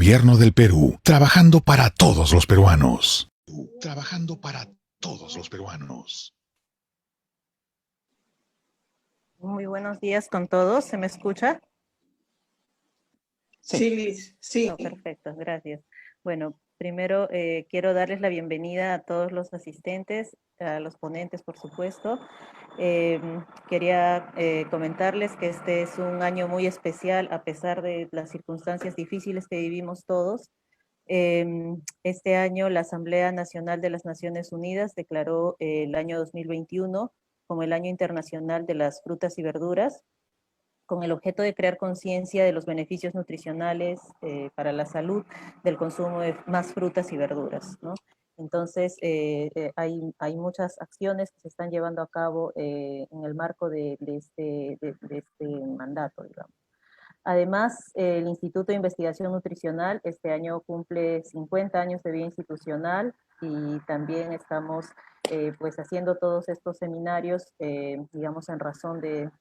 Gobierno del Perú, trabajando para todos los peruanos. Trabajando para todos los peruanos. Muy buenos días con todos. ¿Se me escucha? Sí, Liz, sí. Oh, perfecto, gracias. Bueno, primero quiero darles la bienvenida a todos los asistentes, a los ponentes, por supuesto. Quería comentarles que este es un año muy especial, a pesar de las circunstancias difíciles que vivimos todos. Este año la Asamblea Nacional de las Naciones Unidas declaró el año 2021 como el Año Internacional de las Frutas y Verduras, con el objeto de crear conciencia de los beneficios nutricionales para la salud del consumo de más frutas y verduras, ¿no? Entonces, hay muchas acciones que se están llevando a cabo en el marco de este mandato, digamos. Además, el Instituto de Investigación Nutricional este año cumple 50 años de vida institucional y también estamos pues haciendo todos estos seminarios, digamos, en razón de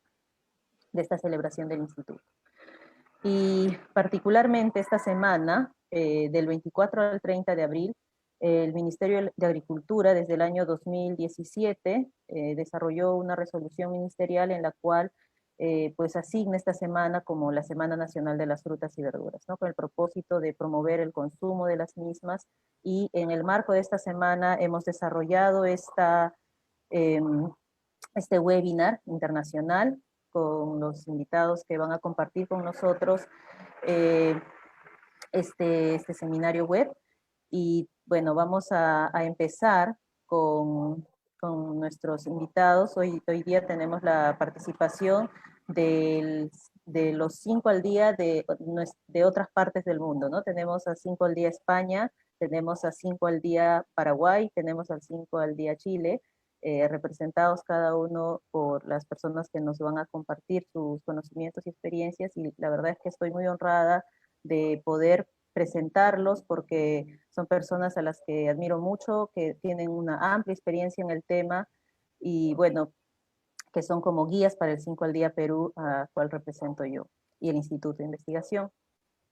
esta celebración del instituto. Y particularmente esta semana, del 24 al 30 de abril, el Ministerio de Agricultura desde el año 2017 desarrolló una resolución ministerial en la cual pues asigna esta semana como la Semana Nacional de las Frutas y Verduras, ¿no? Con el propósito de promover el consumo de las mismas, y en el marco de esta semana hemos desarrollado este webinar internacional con los invitados que van a compartir con nosotros eh, este seminario web. Y bueno, vamos a empezar con nuestros invitados. Hoy día tenemos la participación de los 5 al día de otras partes del mundo, ¿no? Tenemos a 5 al día España, tenemos a 5 al día Paraguay, tenemos al 5 al día Chile, representados cada uno por las personas que nos van a compartir sus conocimientos y experiencias, y la verdad es que estoy muy honrada de poder presentarlos porque son personas a las que admiro mucho, que tienen una amplia experiencia en el tema y bueno, que son como guías para el 5 al día Perú, a cual represento yo, y el Instituto de Investigación.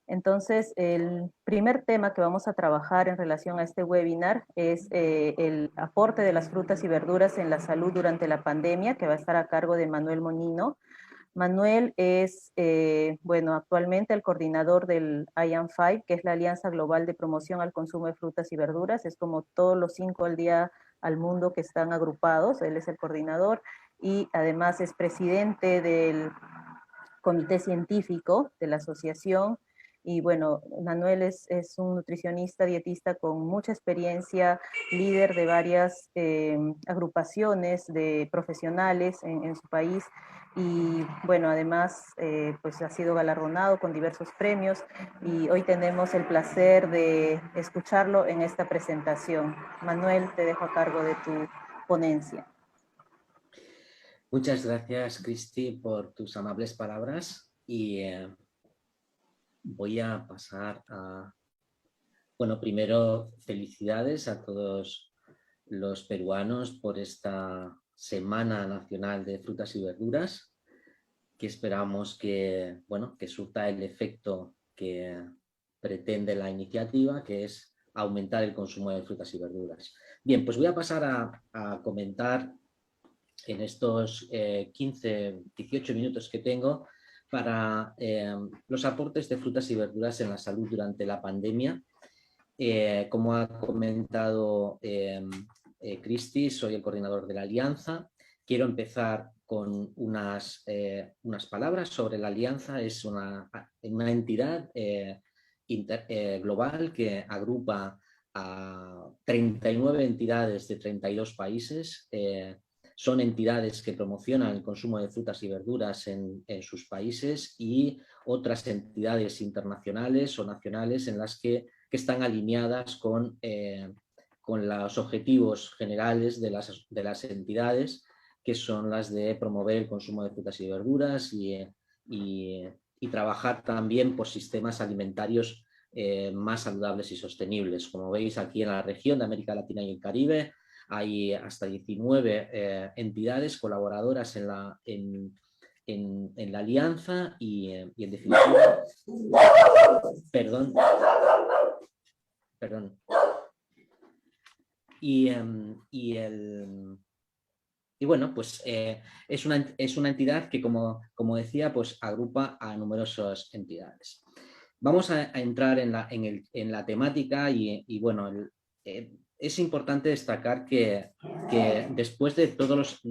Entonces, el primer tema que vamos a trabajar en relación a este webinar es el aporte de las frutas y verduras en la salud durante la pandemia, que va a estar a cargo de Manuel Monino. Manuel es, bueno, actualmente el coordinador del IAM5, que es la Alianza Global de Promoción al Consumo de Frutas y Verduras. Es como todos los 5 al día al mundo que están agrupados. Él es el coordinador y además es presidente del comité científico de la asociación. Y bueno, Manuel es un nutricionista, dietista con mucha experiencia, líder de varias agrupaciones de profesionales en su país. Y bueno, además pues ha sido galardonado con diversos premios y hoy tenemos el placer de escucharlo en esta presentación. Manuel, te dejo a cargo de tu ponencia. Muchas gracias, Cristi, por tus amables palabras y voy a pasar a... Bueno, primero, felicidades a todos los peruanos por esta Semana Nacional de Frutas y Verduras, que esperamos que, bueno, que surta el efecto que pretende la iniciativa, que es aumentar el consumo de frutas y verduras. Bien, pues voy a pasar a comentar en estos 15, 18 minutos que tengo para los aportes de frutas y verduras en la salud durante la pandemia. Como ha comentado Cristi, soy el coordinador de la Alianza. Quiero empezar con unas palabras sobre la Alianza. Es una entidad global que agrupa a 39 entidades de 32 países. Son entidades que promocionan el consumo de frutas y verduras en sus países y otras entidades internacionales o nacionales en las que están alineadas con los objetivos generales de las entidades, que son las de promover el consumo de frutas y verduras y trabajar también por sistemas alimentarios más saludables y sostenibles. Como veis, aquí en la región de América Latina y el Caribe hay hasta 19 entidades colaboradoras en en la alianza y en definitiva, perdón, y bueno, pues es una entidad que, como decía, pues agrupa a numerosas entidades. Vamos a entrar en la temática y bueno, es importante destacar que después de todos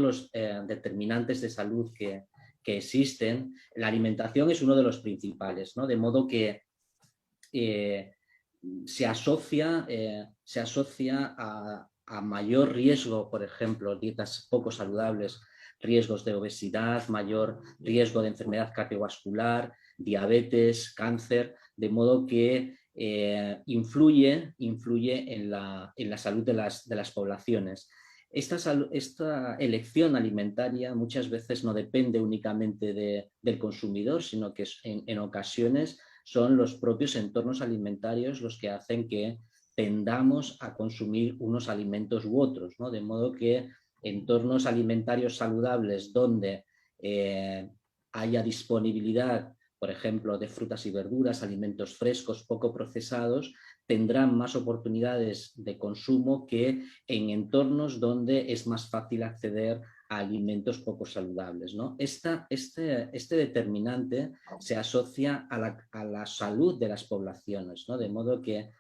los determinantes de salud que existen, la alimentación es uno de los principales, ¿no? De modo que se asocia a mayor riesgo, por ejemplo, dietas poco saludables, riesgos de obesidad, mayor riesgo de enfermedad cardiovascular, diabetes, cáncer, de modo que influye en la salud de las poblaciones. Esta elección alimentaria muchas veces no depende únicamente del consumidor, sino que en ocasiones son los propios entornos alimentarios los que hacen que tendamos a consumir unos alimentos u otros, ¿no? De modo que entornos alimentarios saludables donde haya disponibilidad, por ejemplo, de frutas y verduras, alimentos frescos, poco procesados, tendrán más oportunidades de consumo que en entornos donde es más fácil acceder a alimentos poco saludables, ¿no? Este determinante se asocia a la salud de las poblaciones, ¿no? De modo que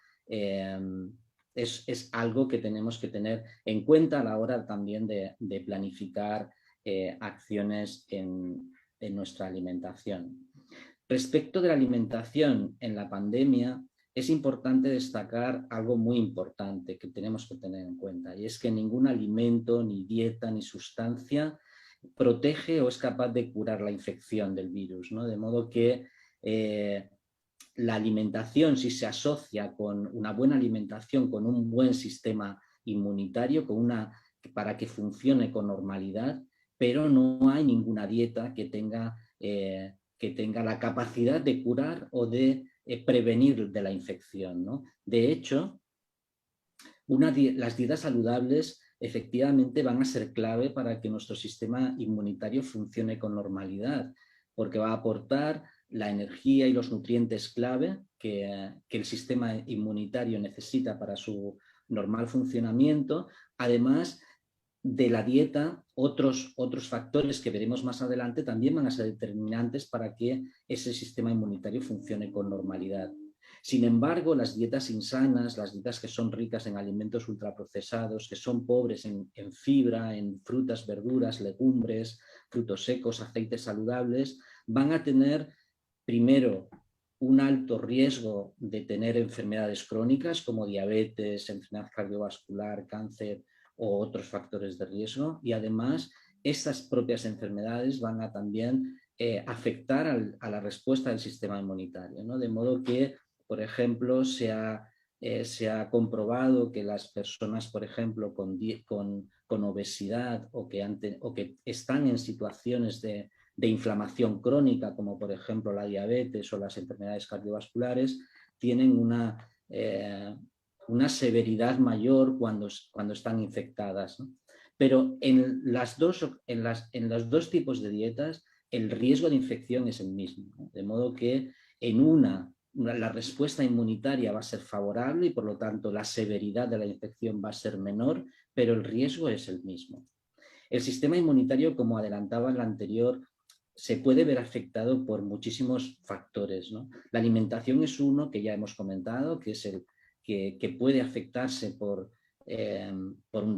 es algo que tenemos que tener en cuenta a la hora también de planificar acciones en nuestra alimentación. Respecto de la alimentación en la pandemia, es importante destacar algo muy importante que tenemos que tener en cuenta, y es que ningún alimento, ni dieta, ni sustancia protege o es capaz de curar la infección del virus, ¿no? De modo que la alimentación, si se asocia con una buena alimentación, con un buen sistema inmunitario, para que funcione con normalidad, pero no hay ninguna dieta que tenga la capacidad de curar o de prevenir de la infección, ¿no? De hecho, las dietas saludables efectivamente van a ser clave para que nuestro sistema inmunitario funcione con normalidad, porque va a aportar la energía y los nutrientes clave que el sistema inmunitario necesita para su normal funcionamiento. Además de la dieta, otros factores que veremos más adelante también van a ser determinantes para que ese sistema inmunitario funcione con normalidad. Sin embargo, las dietas insanas, las dietas que son ricas en alimentos ultraprocesados, que son pobres en fibra, en frutas, verduras, legumbres, frutos secos, aceites saludables, van a tener primero un alto riesgo de tener enfermedades crónicas como diabetes, enfermedad cardiovascular, cáncer o otros factores de riesgo, y además estas propias enfermedades van a también afectar a la respuesta del sistema inmunitario, ¿no? De modo que, por ejemplo, se ha comprobado que las personas, por ejemplo, con obesidad o que están en situaciones de inflamación crónica, como por ejemplo la diabetes o las enfermedades cardiovasculares, tienen una severidad mayor cuando están infectadas, ¿no? Pero en los dos tipos de dietas el riesgo de infección es el mismo, ¿no? De modo que en la respuesta inmunitaria va a ser favorable y por lo tanto la severidad de la infección va a ser menor, pero el riesgo es el mismo. El sistema inmunitario, como adelantaba en la anterior, se puede ver afectado por muchísimos factores, ¿no? La alimentación es uno que ya hemos comentado, que es que puede afectarse por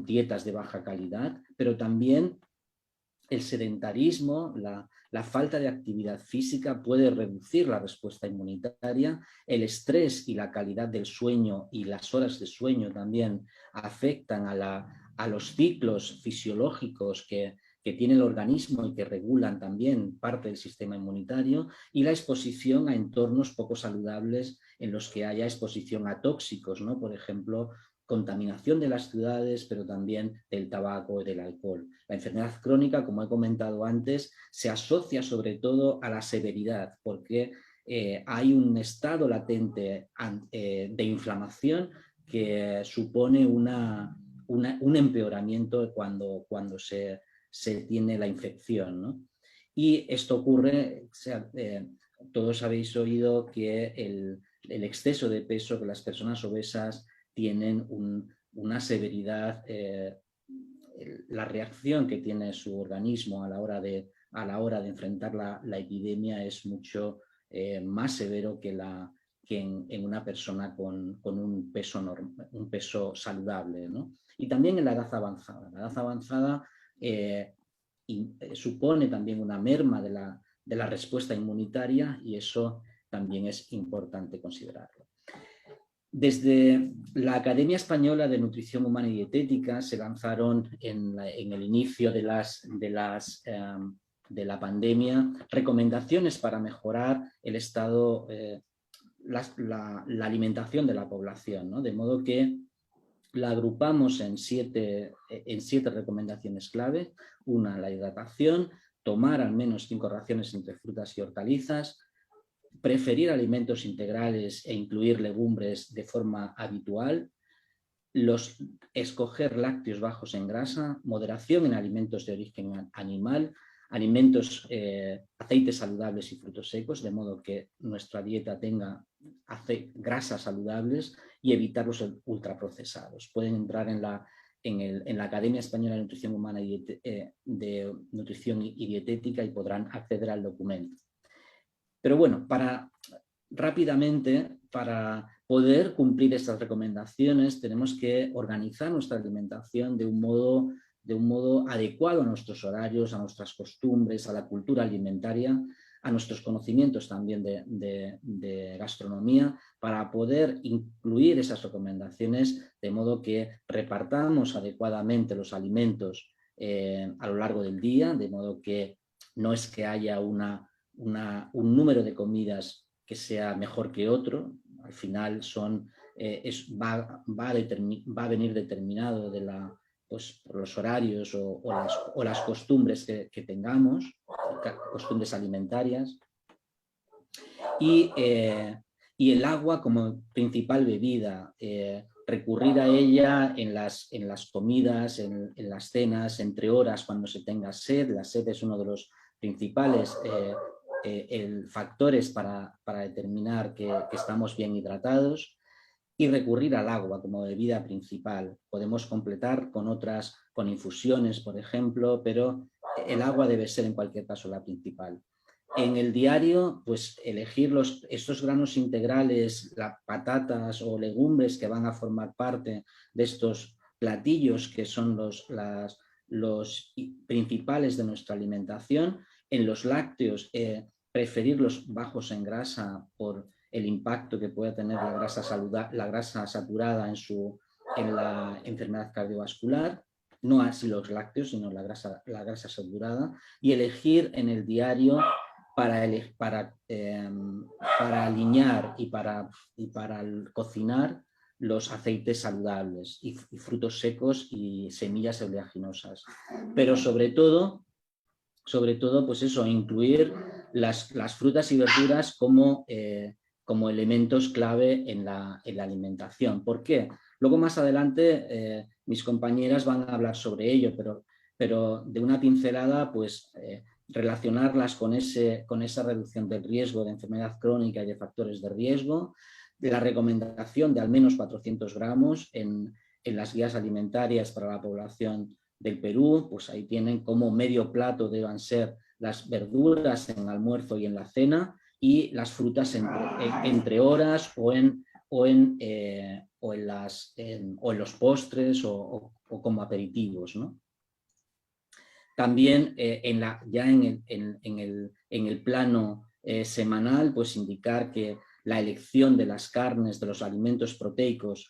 dietas de baja calidad, pero también el sedentarismo, la falta de actividad física puede reducir la respuesta inmunitaria, el estrés y la calidad del sueño y las horas de sueño también afectan a los ciclos fisiológicos que tiene el organismo y que regulan también parte del sistema inmunitario, y la exposición a entornos poco saludables en los que haya exposición a tóxicos, ¿no? Por ejemplo, contaminación de las ciudades, pero también del tabaco y del alcohol. La enfermedad crónica, como he comentado antes, se asocia sobre todo a la severidad, porque hay un estado latente de inflamación que supone un empeoramiento cuando se tiene la infección, ¿no? Y esto ocurre, todos habéis oído que el exceso de peso, que las personas obesas tienen una severidad, la reacción que tiene su organismo a la hora de enfrentar la epidemia es mucho más severo que en una persona con un peso saludable, ¿no? Y también en la edad avanzada. La edad avanzada supone también una merma de la respuesta inmunitaria, y eso también es importante considerarlo. Desde la Academia Española de Nutrición Humana y Dietética se lanzaron en el inicio de la pandemia recomendaciones para mejorar el estado, la alimentación de la población, ¿no? De modo que la agrupamos en siete recomendaciones clave. Una, la hidratación, tomar al menos 5 raciones entre frutas y hortalizas, preferir alimentos integrales e incluir legumbres de forma habitual, escoger lácteos bajos en grasa, moderación en alimentos de origen animal, aceites saludables y frutos secos, de modo que nuestra dieta tenga grasas saludables, y evitar los ultraprocesados. Pueden entrar en la Academia Española de Nutrición Humana de Nutrición y Dietética y podrán acceder al documento. Pero bueno, rápidamente, para poder cumplir estas recomendaciones, tenemos que organizar nuestra alimentación de un modo adecuado a nuestros horarios, a nuestras costumbres, a la cultura alimentaria, a nuestros conocimientos también de gastronomía, para poder incluir esas recomendaciones de modo que repartamos adecuadamente los alimentos a lo largo del día, de modo que no es que haya un número de comidas que sea mejor que otro. Al final va a venir determinado por los horarios o las costumbres que tengamos, costumbres alimentarias. Y el agua como principal bebida, recurrir a ella en las comidas, en las cenas, entre horas cuando se tenga sed. La sed es uno de los principales factores para determinar que estamos bien hidratados, y recurrir al agua como bebida principal. Podemos completar con infusiones, por ejemplo, pero el agua debe ser en cualquier caso la principal. En el diario, pues elegir estos granos integrales, las patatas o legumbres que van a formar parte de estos platillos que son los principales de nuestra alimentación. En los lácteos, preferirlos bajos en grasa por el impacto que puede tener la grasa saturada en la enfermedad cardiovascular. No así los lácteos, sino la grasa saturada. Y elegir en el diario para aliñar y para cocinar los aceites saludables y frutos secos y semillas oleaginosas. Pero sobre todo, pues eso, incluir las frutas y verduras como elementos clave en la alimentación. ¿Por qué? Luego más adelante mis compañeras van a hablar sobre ello, pero de una pincelada, pues relacionarlas con esa reducción del riesgo de enfermedad crónica y de factores de riesgo, de la recomendación de al menos 400 gramos en las guías alimentarias para la población del Perú. Pues ahí tienen como medio plato deban ser las verduras en almuerzo y en la cena, y las frutas entre horas o en los postres o como aperitivos, ¿no? También en el plano semanal, pues indicar que la elección de las carnes, de los alimentos proteicos,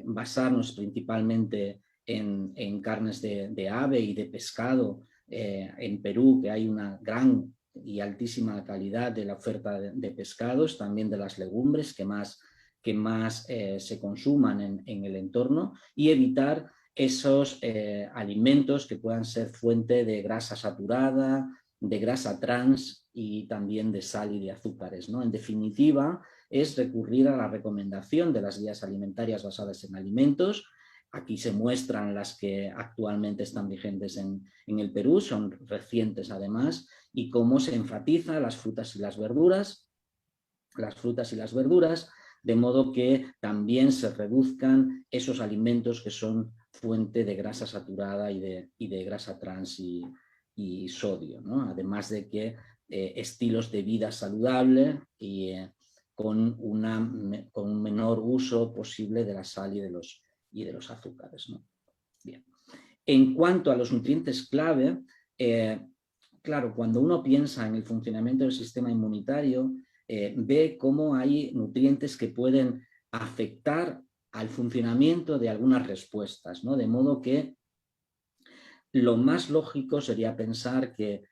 basarnos principalmente en carnes de ave y de pescado. En Perú, que hay una gran y altísima calidad de la oferta de pescados, también de las legumbres que más se consuman en el entorno, y evitar esos alimentos que puedan ser fuente de grasa saturada, de grasa trans y también de sal y de azúcares, ¿no? En definitiva, es recurrir a la recomendación de las guías alimentarias basadas en alimentos, Aquí se muestran las que actualmente están vigentes en el Perú, son recientes además, y cómo se enfatiza las frutas y las verduras, de modo que también se reduzcan esos alimentos que son fuente de grasa saturada y de grasa trans y sodio, ¿no? Además de que estilos de vida saludable y con un menor uso posible de la sal y de los azúcares, ¿no? Bien. En cuanto a los nutrientes clave, claro, cuando uno piensa en el funcionamiento del sistema inmunitario, ve cómo hay nutrientes que pueden afectar al funcionamiento de algunas respuestas, ¿no? De modo que lo más lógico sería pensar que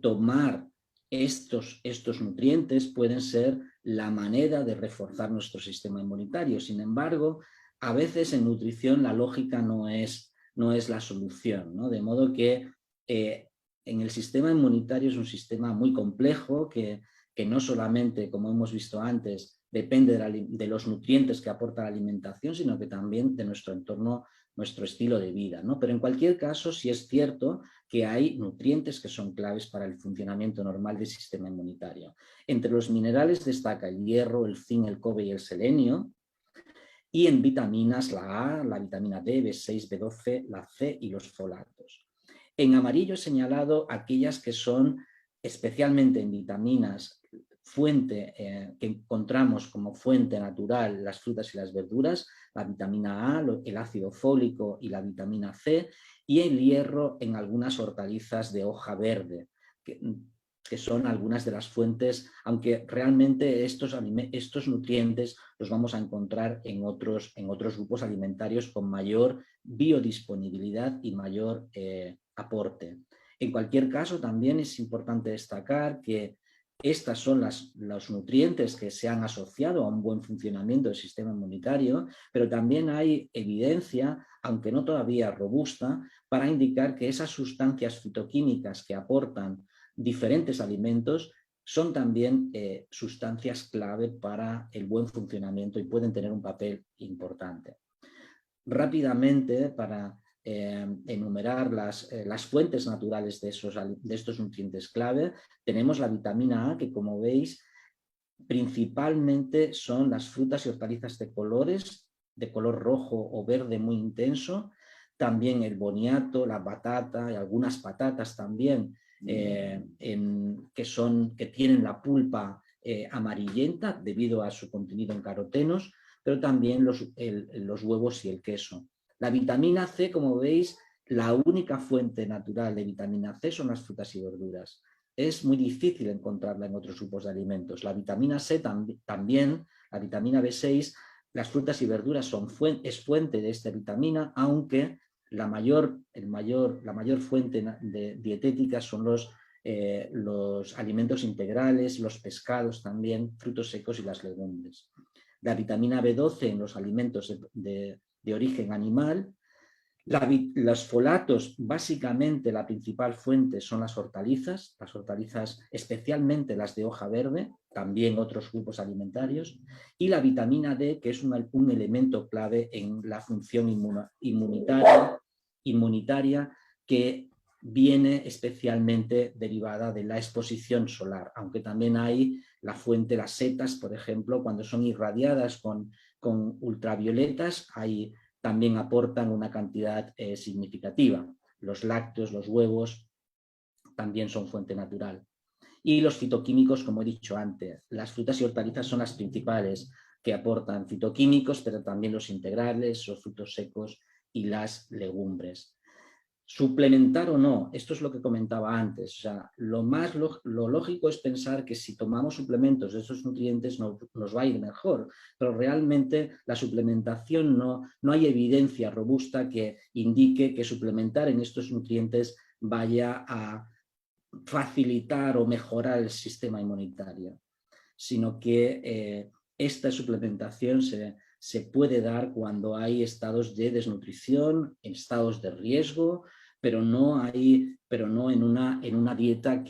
tomar estos nutrientes pueden ser la manera de reforzar nuestro sistema inmunitario. Sin embargo, a veces en nutrición la lógica no es la solución, ¿no? De modo que en el sistema inmunitario es un sistema muy complejo que no solamente, como hemos visto antes, depende de los nutrientes que aporta la alimentación, sino que también de nuestro entorno, nuestro estilo de vida, ¿no? Pero en cualquier caso, sí es cierto que hay nutrientes que son claves para el funcionamiento normal del sistema inmunitario. Entre los minerales destaca el hierro, el zinc, el cobre y el selenio. Y en vitaminas, la A, la vitamina D, B6, B12, la C y los folatos. En amarillo he señalado aquellas que son especialmente en vitaminas fuente que encontramos como fuente natural las frutas y las verduras, la vitamina A, el ácido fólico y la vitamina C, y el hierro en algunas hortalizas de hoja verde, que son algunas de las fuentes, aunque realmente estos nutrientes los vamos a encontrar en otros grupos alimentarios con mayor biodisponibilidad y mayor aporte. En cualquier caso, también es importante destacar que estas son los nutrientes que se han asociado a un buen funcionamiento del sistema inmunitario, pero también hay evidencia, aunque no todavía robusta, para indicar que esas sustancias fitoquímicas que aportan diferentes alimentos son también sustancias clave para el buen funcionamiento y pueden tener un papel importante. Rápidamente, para enumerar las fuentes naturales de estos nutrientes clave, tenemos la vitamina A, que como veis principalmente son las frutas y hortalizas de color rojo o verde muy intenso, también el boniato, la batata y algunas patatas también que tienen la pulpa amarillenta debido a su contenido en carotenos, pero también los huevos y el queso. La vitamina C, como veis, la única fuente natural de vitamina C son las frutas y verduras. Es muy difícil encontrarla en otros grupos de alimentos. La vitamina C también, la vitamina B6, las frutas y verduras es fuente de esta vitamina, aunque la mayor fuente dietética son los alimentos integrales, los pescados también, frutos secos y las legumbres. La vitamina B12 en los alimentos de origen animal. Los folatos, básicamente la principal fuente son las hortalizas especialmente las de hoja verde, también otros grupos alimentarios, y la vitamina D, que es un elemento clave en la función inmunitaria que viene especialmente derivada de la exposición solar, aunque también hay la fuente, las setas, por ejemplo, cuando son irradiadas con ultravioletas, también aportan una cantidad significativa. Los lácteos, los huevos, también son fuente natural. Y los fitoquímicos, como he dicho antes, las frutas y hortalizas son las principales que aportan fitoquímicos, pero también los integrales, los frutos secos y las legumbres. Suplementar o no, esto es lo que comentaba antes, o sea, lo lógico es pensar que si tomamos suplementos de estos nutrientes nos va a ir mejor, pero realmente la suplementación no hay evidencia robusta que indique que suplementar en estos nutrientes vaya a facilitar o mejorar el sistema inmunitario, sino que esta suplementación se puede dar cuando hay estados de desnutrición, en estados de riesgo, pero no en una dieta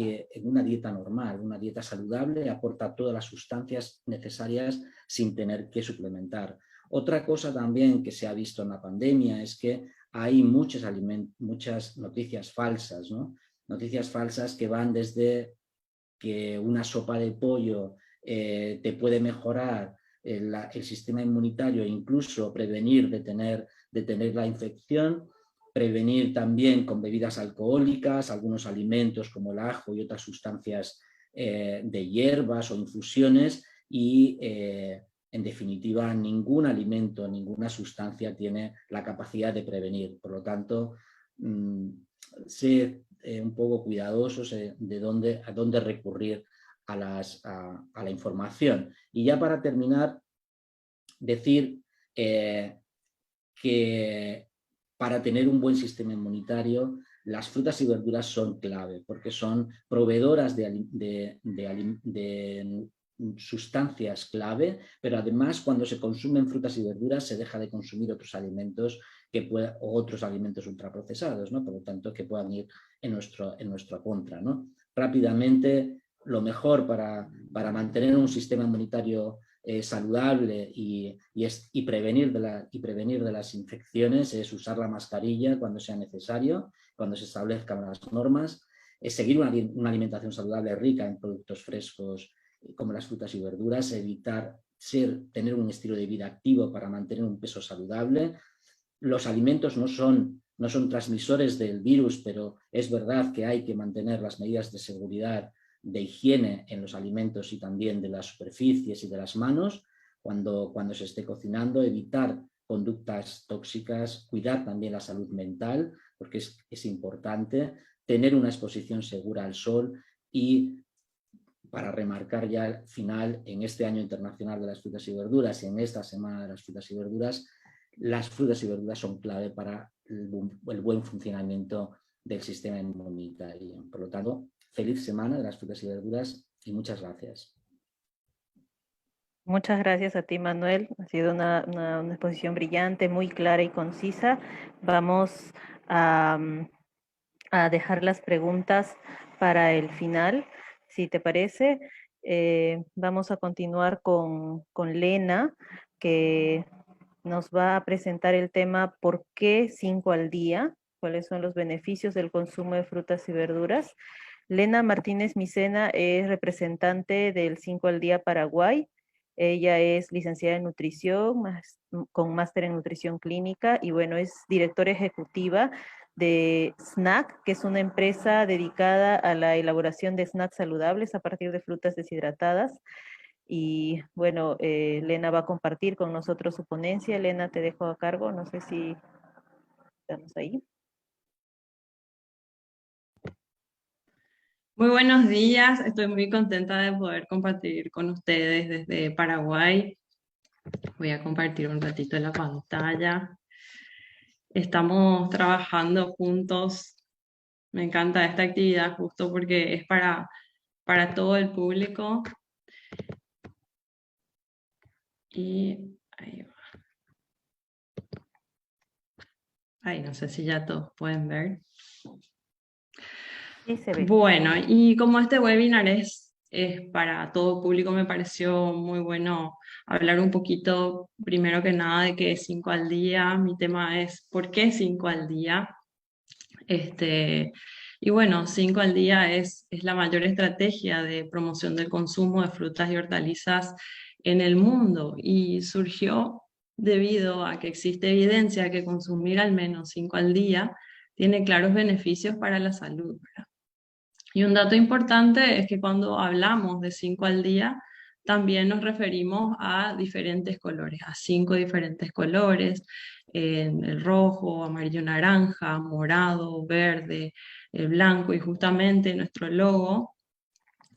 normal. Una dieta saludable aporta todas las sustancias necesarias sin tener que suplementar. Otra cosa también que se ha visto en la pandemia es que hay muchas noticias falsas, ¿no? Noticias falsas que van desde que una sopa de pollo te puede mejorar el sistema inmunitario e incluso prevenir de tener la infección, prevenir también con bebidas alcohólicas, algunos alimentos como el ajo y otras sustancias de hierbas o infusiones y en definitiva ningún alimento, ninguna sustancia tiene la capacidad de prevenir. Por lo tanto, sé un poco cuidadosos a dónde recurrir a la información. Y ya para terminar, decir que para tener un buen sistema inmunitario, las frutas y verduras son clave, porque son proveedoras de sustancias clave, pero además cuando se consumen frutas y verduras se deja de consumir otros alimentos o otros alimentos ultraprocesados, ¿no? Por lo tanto, que puedan ir en nuestra contra, ¿no? Rápidamente, lo mejor para mantener un sistema inmunitario saludable y prevenir de las infecciones es usar la mascarilla cuando sea necesario, cuando se establezcan las normas, seguir una alimentación saludable rica en productos frescos como las frutas y verduras, evitar tener un estilo de vida activo para mantener un peso saludable. Los alimentos no son transmisores del virus, pero es verdad que hay que mantener las medidas de seguridad, de higiene en los alimentos y también de las superficies y de las manos cuando se esté cocinando, evitar conductas tóxicas, cuidar también la salud mental, porque es importante, tener una exposición segura al sol y, para remarcar ya al final, en este año internacional de las frutas y verduras y en esta semana de las frutas y verduras, las frutas y verduras son clave para el buen funcionamiento del sistema inmunitario. Por lo tanto, feliz semana de las frutas y verduras y muchas gracias. Muchas gracias a ti, Manuel. Ha sido una exposición brillante, muy clara y concisa. Vamos a dejar las preguntas para el final, si te parece. Vamos a continuar con Lena, que nos va a presentar el tema ¿por qué 5 al día? ¿Cuáles son los beneficios del consumo de frutas y verduras? Lena Martínez Micena es representante del 5 al día Paraguay. Ella es licenciada en nutrición, con máster en nutrición clínica y bueno, es directora ejecutiva de Snack, que es una empresa dedicada a la elaboración de snacks saludables a partir de frutas deshidratadas. Y bueno, Lena va a compartir con nosotros su ponencia. Lena, te dejo a cargo, no sé si estamos ahí. Muy buenos días, estoy muy contenta de poder compartir con ustedes desde Paraguay. Voy a compartir un ratito la pantalla. Estamos trabajando juntos. Me encanta esta actividad justo porque es para todo el público. Y ahí va. Ahí no sé si ya todos pueden ver. Sí, se ve. Bueno, y como este webinar es para todo público, me pareció muy bueno hablar un poquito, primero que nada, de qué es 5 al día. Mi tema es ¿por qué 5 al día? Y bueno, 5 al día es la mayor estrategia de promoción del consumo de frutas y hortalizas en el mundo y surgió debido a que existe evidencia que consumir al menos 5 al día tiene claros beneficios para la salud, ¿verdad? Y un dato importante es que cuando hablamos de 5 al día, también nos referimos a diferentes colores, a 5 diferentes colores, el rojo, amarillo, naranja, morado, verde, el blanco, y justamente nuestro logo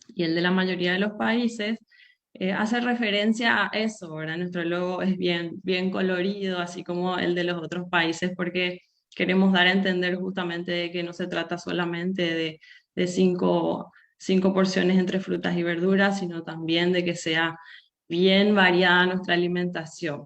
y el de la mayoría de los países hace referencia a eso, ¿verdad? Nuestro logo es bien colorido, así como el de los otros países, porque queremos dar a entender justamente de que no se trata solamente de cinco porciones entre frutas y verduras, sino también de que sea bien variada nuestra alimentación.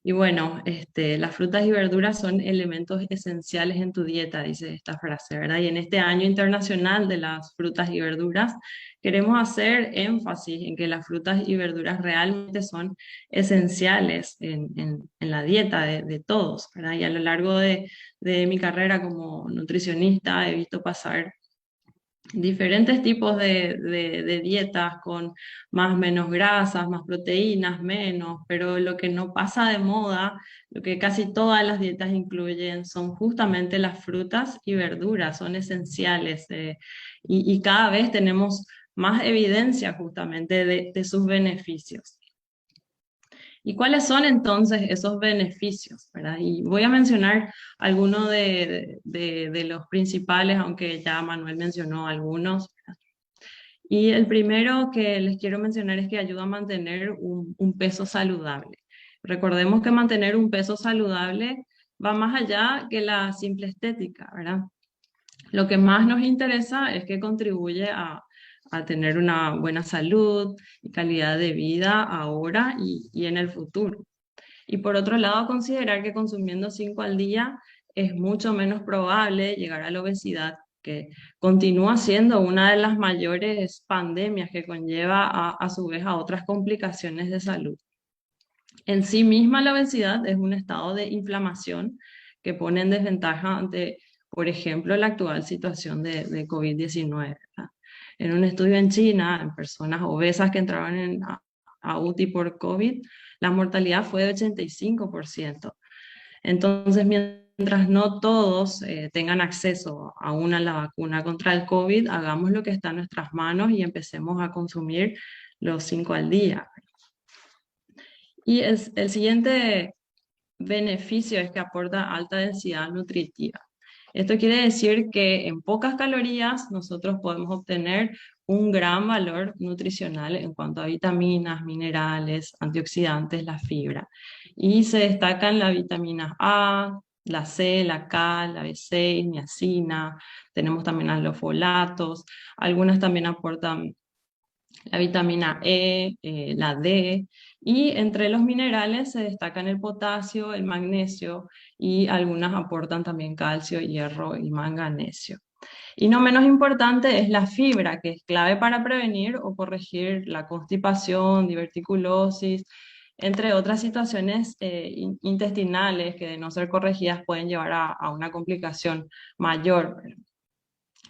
Y bueno, las frutas y verduras son elementos esenciales en tu dieta, dice esta frase, ¿verdad? Y en este año internacional de las frutas y verduras, queremos hacer énfasis en que las frutas y verduras realmente son esenciales en la dieta de todos, ¿verdad? Y a lo largo de mi carrera como nutricionista he visto pasar diferentes tipos de dietas con más, menos grasas, más proteínas, menos, pero lo que no pasa de moda, lo que casi todas las dietas incluyen son justamente las frutas y verduras, son esenciales y cada vez tenemos más evidencia justamente de sus beneficios. ¿Y cuáles son entonces esos beneficios, ¿verdad? Y voy a mencionar algunos de los principales, aunque ya Manuel mencionó algunos. Y el primero que les quiero mencionar es que ayuda a mantener un peso saludable. Recordemos que mantener un peso saludable va más allá que la simple estética, ¿verdad? Lo que más nos interesa es que contribuye a tener una buena salud y calidad de vida ahora y en el futuro. Y por otro lado, considerar que consumiendo 5 al día es mucho menos probable llegar a la obesidad, que continúa siendo una de las mayores pandemias que conlleva a su vez a otras complicaciones de salud. En sí misma la obesidad es un estado de inflamación que pone en desventaja ante, por ejemplo, la actual situación de COVID-19. En un estudio en China, en personas obesas que entraban a UTI por COVID, la mortalidad fue de 85%. Entonces, mientras no todos tengan acceso aún a la vacuna contra el COVID, hagamos lo que está en nuestras manos y empecemos a consumir los 5 al día. Y el siguiente beneficio es que aporta alta densidad nutritiva. Esto quiere decir que en pocas calorías nosotros podemos obtener un gran valor nutricional en cuanto a vitaminas, minerales, antioxidantes, la fibra. Y se destacan las vitaminas A, la C, la K, la B6, niacina, tenemos también los folatos, algunas también aportan la vitamina E, la D, y entre los minerales se destacan el potasio, el magnesio y algunas aportan también calcio, hierro y manganesio. Y no menos importante es la fibra, que es clave para prevenir o corregir la constipación, diverticulosis, entre otras situaciones intestinales que de no ser corregidas pueden llevar a una complicación mayor.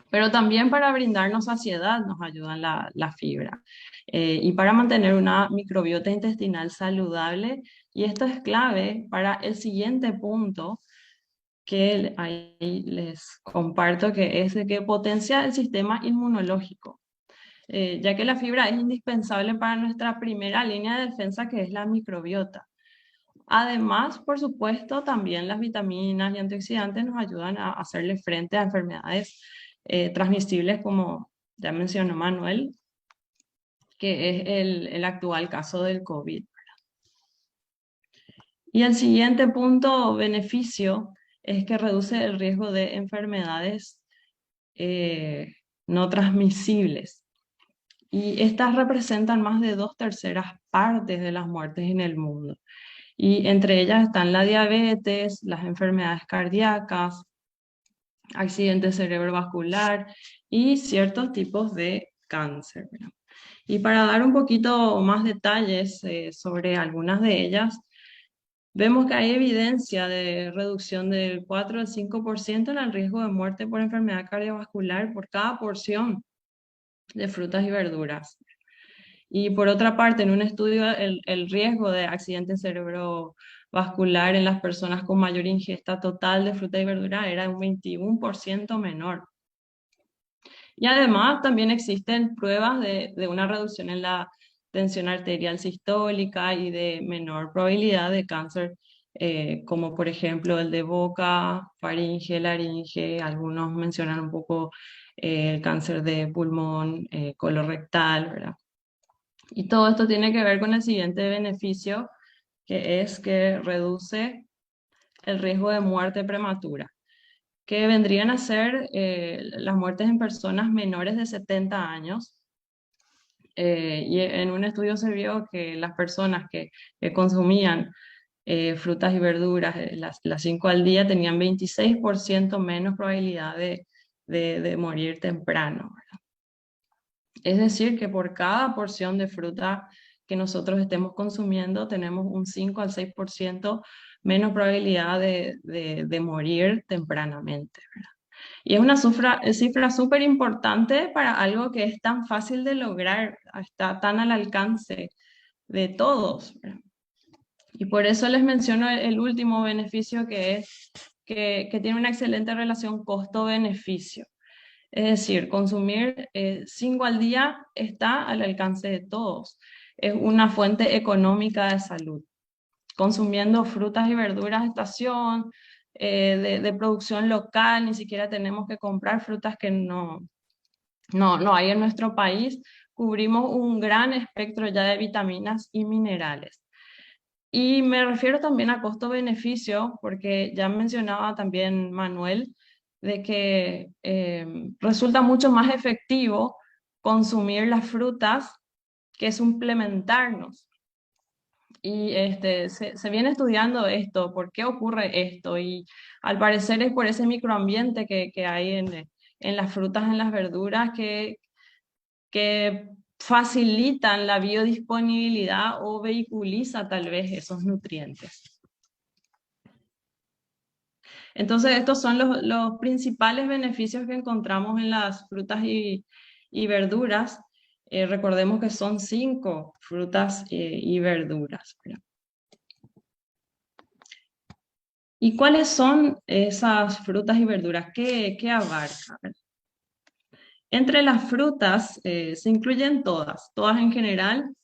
Pero también para brindarnos saciedad nos ayuda la fibra. Y para mantener una microbiota intestinal saludable, y esto es clave para el siguiente punto que ahí les comparto, que es de que potencia el sistema inmunológico, ya que la fibra es indispensable para nuestra primera línea de defensa, que es la microbiota. Además, por supuesto, también las vitaminas y antioxidantes nos ayudan a hacerle frente a enfermedades transmisibles, como ya mencionó Manuel, que es el actual caso del COVID. Y el siguiente punto, beneficio, es que reduce el riesgo de enfermedades no transmisibles. Y estas representan más de 2/3 partes de las muertes en el mundo. Y entre ellas están la diabetes, las enfermedades cardíacas, accidentes cerebrovascular y ciertos tipos de cáncer. Y para dar un poquito más detalles sobre algunas de ellas, vemos que hay evidencia de reducción del 4 al 5% en el riesgo de muerte por enfermedad cardiovascular por cada porción de frutas y verduras. Y por otra parte, en un estudio, el riesgo de accidente cerebrovascular en las personas con mayor ingesta total de fruta y verdura era un 21% menor. Y además también existen pruebas de una reducción en la tensión arterial sistólica y de menor probabilidad de cáncer, como por ejemplo el de boca, faringe, laringe, algunos mencionan un poco el cáncer de pulmón, colorectal, ¿verdad? Y todo esto tiene que ver con el siguiente beneficio, que es que reduce el riesgo de muerte prematura, que vendrían a ser las muertes en personas menores de 70 años. Y en un estudio se vio que las personas que consumían frutas y verduras, las 5 al día, tenían 26% menos probabilidad de morir temprano, ¿verdad? Es decir, que por cada porción de fruta que nosotros estemos consumiendo, tenemos un 5 al 6% menos probabilidad de morir tempranamente, ¿verdad? Y es una cifra súper importante para algo que es tan fácil de lograr, está tan al alcance de todos, ¿verdad? Y por eso les menciono el último beneficio, que es que tiene una excelente relación costo-beneficio. Es decir, consumir 5 al día está al alcance de todos. Es una fuente económica de salud. Consumiendo frutas y verduras de estación, de producción local, ni siquiera tenemos que comprar frutas que no hay en nuestro país. Cubrimos un gran espectro ya de vitaminas y minerales. Y me refiero también a costo-beneficio, porque ya mencionaba también Manuel, de que resulta mucho más efectivo consumir las frutas que suplementarnos. Y se viene estudiando esto, por qué ocurre esto, y al parecer es por ese microambiente que hay en las frutas, en las verduras, que facilitan la biodisponibilidad o vehiculiza tal vez esos nutrientes. Entonces, estos son los principales beneficios que encontramos en las frutas y verduras. Recordemos que son 5 frutas y verduras, ¿verdad? ¿Y cuáles son esas frutas y verduras? ¿Qué abarca? Entre las frutas se incluyen todas en general.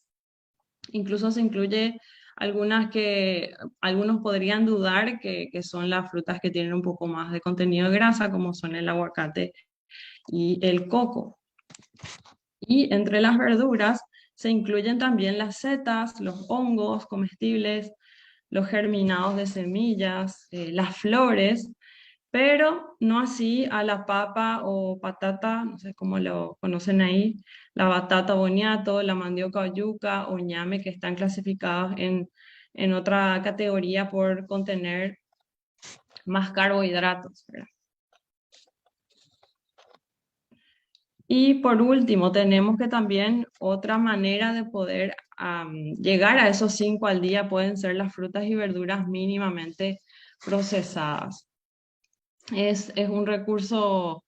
Incluso se incluye algunas que algunos podrían dudar que son las frutas que tienen un poco más de contenido de grasa, como son el aguacate y el coco. Y entre las verduras se incluyen también las setas, los hongos comestibles, los germinados de semillas, las flores, pero no así a la papa o patata, no sé cómo lo conocen ahí, la batata boniato, la mandioca o yuca o ñame, que están clasificados en otra categoría por contener más carbohidratos, ¿verdad? Y por último, tenemos que también otra manera de poder llegar a esos 5 al día pueden ser las frutas y verduras mínimamente procesadas. Es un recurso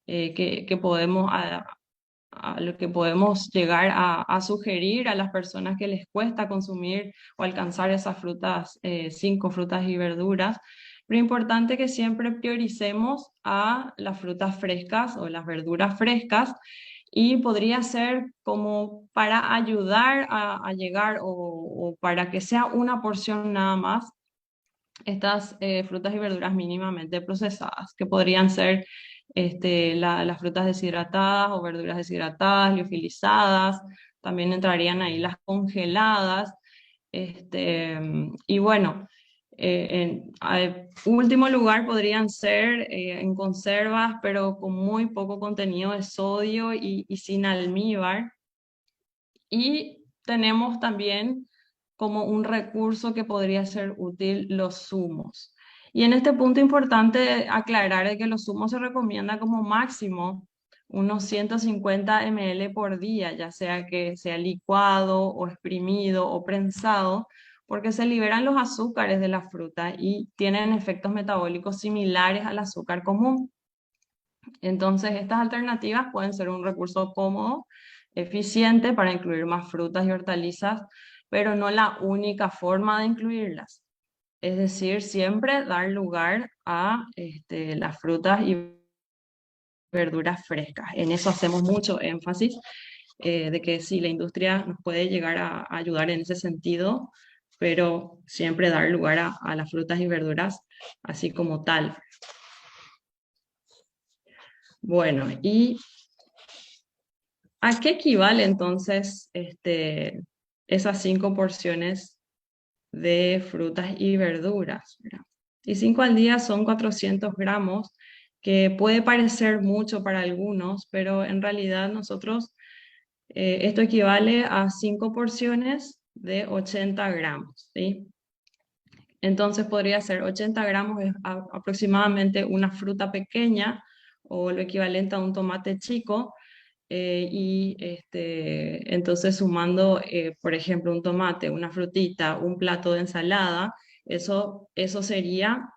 que podemos, a lo que podemos llegar a sugerir a las personas que les cuesta consumir o alcanzar esas frutas, 5 frutas y verduras. Pero es importante que siempre prioricemos a las frutas frescas o las verduras frescas, y podría ser como para ayudar a llegar o para que sea una porción nada más estas frutas y verduras mínimamente procesadas, que podrían ser las frutas deshidratadas o verduras deshidratadas, liofilizadas, también entrarían ahí las congeladas, y bueno, en último lugar podrían ser en conservas, pero con muy poco contenido de sodio y sin almíbar. Y tenemos también como un recurso que podría ser útil los zumos. Y en este punto importante aclarar de que los zumos se recomienda como máximo unos 150 ml por día, ya sea que sea licuado o exprimido o prensado, porque se liberan los azúcares de la fruta y tienen efectos metabólicos similares al azúcar común. Entonces, estas alternativas pueden ser un recurso cómodo, eficiente para incluir más frutas y hortalizas, pero no la única forma de incluirlas. Es decir, siempre dar lugar a las frutas y verduras frescas. En eso hacemos mucho énfasis, de que sí, la industria nos puede llegar a ayudar en ese sentido, pero siempre dar lugar a las frutas y verduras así como tal. Bueno, ¿y a qué equivale entonces esas 5 porciones de frutas y verduras, ¿verdad? Y 5 al día son 400 gramos, que puede parecer mucho para algunos, pero en realidad esto equivale a 5 porciones de 80 gramos, ¿sí? Entonces podría ser 80 gramos, es aproximadamente una fruta pequeña o lo equivalente a un tomate chico. Entonces sumando, por ejemplo, un tomate, una frutita, un plato de ensalada, eso sería,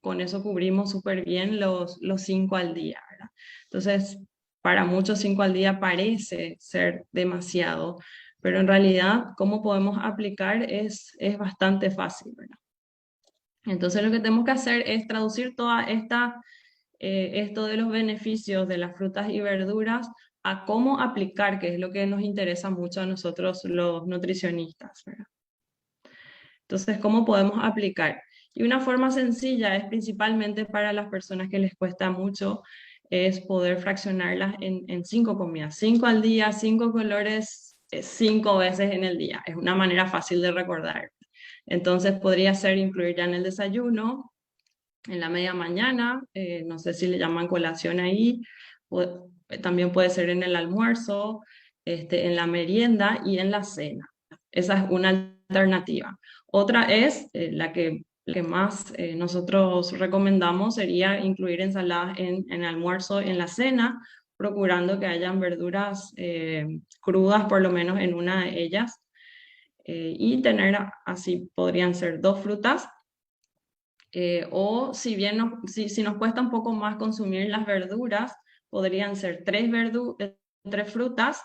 con eso cubrimos súper bien los 5 al día, ¿verdad? Entonces, para muchos 5 al día parece ser demasiado, pero en realidad, cómo podemos aplicar es bastante fácil, ¿verdad? Entonces, lo que tenemos que hacer es traducir toda esto de los beneficios de las frutas y verduras a cómo aplicar, que es lo que nos interesa mucho a nosotros los nutricionistas, ¿verdad? Entonces, ¿cómo podemos aplicar? Y una forma sencilla es principalmente para las personas que les cuesta mucho, es poder fraccionarlas en 5 comidas, 5 al día, 5 colores, 5 veces en el día. Es una manera fácil de recordar. Entonces podría ser incluir ya en el desayuno, en la media mañana, no sé si le llaman colación ahí, también puede ser en el almuerzo, en la merienda y en la cena. Esa es una alternativa. Otra es la que más nosotros recomendamos, sería incluir ensaladas en almuerzo, en la cena, procurando que hayan verduras crudas por lo menos en una de ellas, y tener así podrían ser 2 frutas. O si bien si nos cuesta un poco más consumir las verduras, podrían ser 3 frutas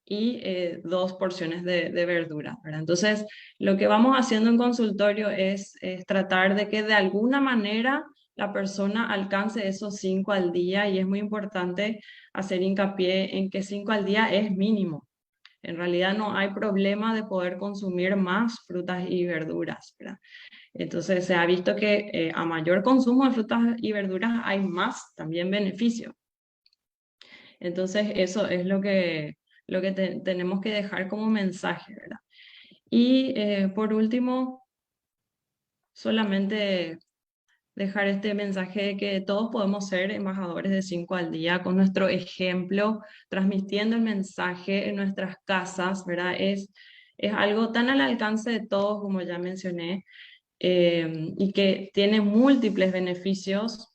y 2 porciones de verduras, ¿verdad? Entonces, lo que vamos haciendo en consultorio es tratar de que de alguna manera la persona alcance esos 5 al día, y es muy importante hacer hincapié en que 5 al día es mínimo. En realidad no hay problema de poder consumir más frutas y verduras, ¿verdad? Entonces se ha visto que a mayor consumo de frutas y verduras hay más también beneficio. Entonces eso es lo que tenemos que dejar como mensaje, ¿verdad? Y por último, solamente dejar este mensaje de que todos podemos ser embajadores de 5 al día con nuestro ejemplo, transmitiendo el mensaje en nuestras casas, ¿verdad? Es algo tan al alcance de todos, como ya mencioné, y que tiene múltiples beneficios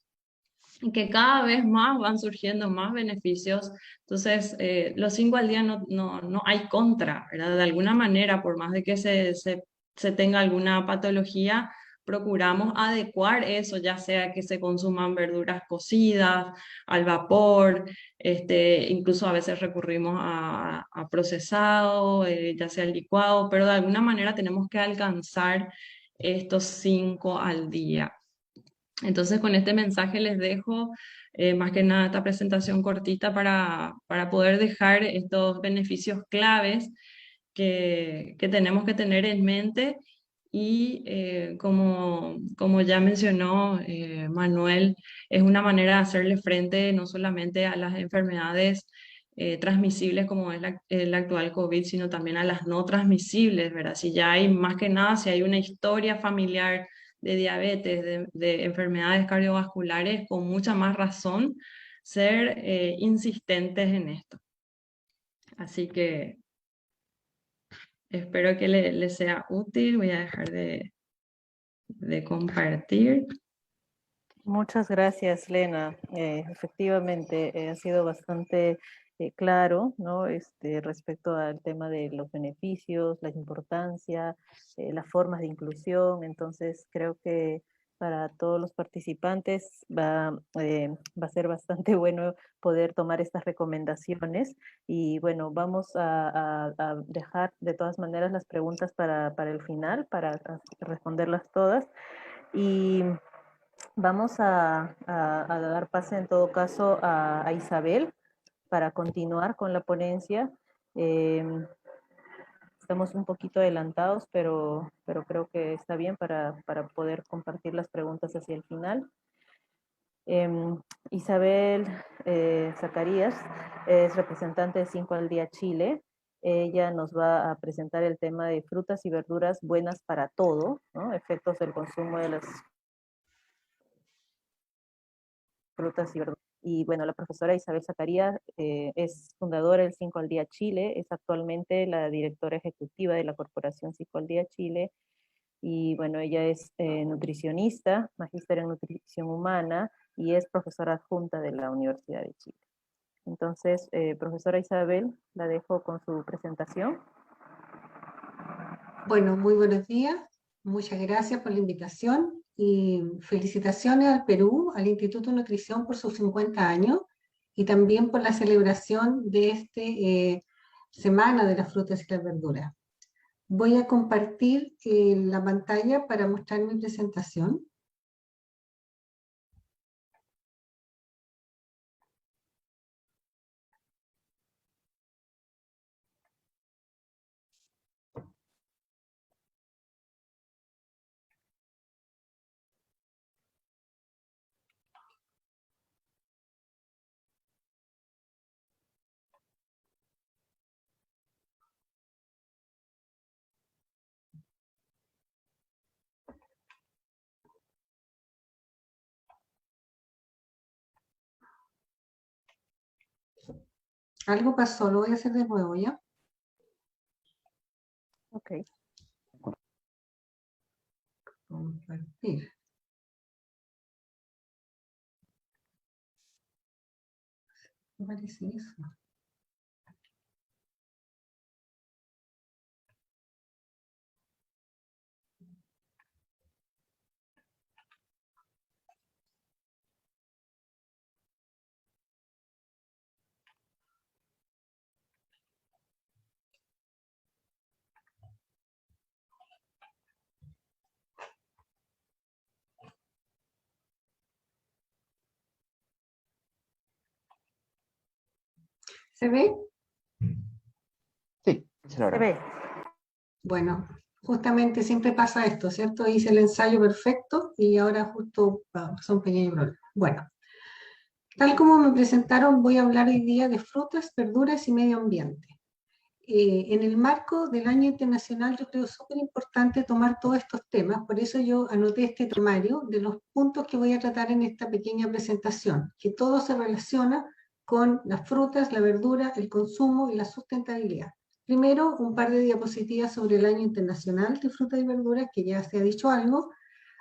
y que cada vez más van surgiendo más beneficios. Entonces, los 5 al día no hay contra, ¿verdad? De alguna manera, por más de que se tenga alguna patología, procuramos adecuar eso, ya sea que se consuman verduras cocidas, al vapor, incluso a veces recurrimos a procesado, ya sea el licuado, pero de alguna manera tenemos que alcanzar estos 5 al día. Entonces, con este mensaje les dejo más que nada esta presentación cortita para poder dejar estos beneficios claves que tenemos que tener en mente. Y como ya mencionó Manuel, es una manera de hacerle frente no solamente a las enfermedades transmisibles como es el actual COVID, sino también a las no transmisibles, ¿verdad? Si ya hay, más que nada, si hay una historia familiar de diabetes, de enfermedades cardiovasculares, con mucha más razón ser insistentes en esto. Así que espero que les sea útil. Voy a dejar de compartir. Muchas gracias, Lena. Efectivamente, ha sido bastante claro, ¿no? Respecto al tema de los beneficios, la importancia, las formas de inclusión. Entonces, creo que para todos los participantes va a ser bastante bueno poder tomar estas recomendaciones. Y bueno, vamos a dejar de todas maneras las preguntas para el final, para responderlas todas. Y vamos a dar pase en todo caso a Isabel para continuar con la ponencia. Estamos un poquito adelantados, pero creo que está bien para poder compartir las preguntas hacia el final. Isabel Zacarías es representante de 5 al día Chile. Ella nos va a presentar el tema de frutas y verduras buenas para todo, ¿no? Efectos del consumo de las frutas y verduras. Y bueno, la profesora Isabel Zacarías es fundadora del 5 al día Chile, es actualmente la directora ejecutiva de la Corporación 5 al día Chile, y bueno, ella es nutricionista, magíster en nutrición humana y es profesora adjunta de la Universidad de Chile. Entonces, profesora Isabel, la dejo con su presentación. Bueno, muy buenos días. Muchas gracias por la invitación y felicitaciones al Perú, al Instituto de Nutrición por sus 50 años y también por la celebración de esta Semana de las Frutas y las Verduras. Voy a compartir la pantalla para mostrar mi presentación. Algo pasó, lo voy a hacer de nuevo, ¿ya? Ok. Compartir. ¿Qué parece eso? ¿Se ve? Sí, se logra. Se ve. Bueno, justamente siempre pasa esto, ¿cierto? Hice el ensayo perfecto y ahora justo son pequeños problemas. Bueno, tal como me presentaron, voy a hablar hoy día de frutas, verduras y medio ambiente. En el marco del Año Internacional yo creo súper importante tomar todos estos temas, por eso yo anoté este temario de los puntos que voy a tratar en esta pequeña presentación, que todo se relaciona con las frutas, la verdura, el consumo y la sustentabilidad. Primero, un par de diapositivas sobre el Año Internacional de Frutas y Verduras, que ya se ha dicho algo.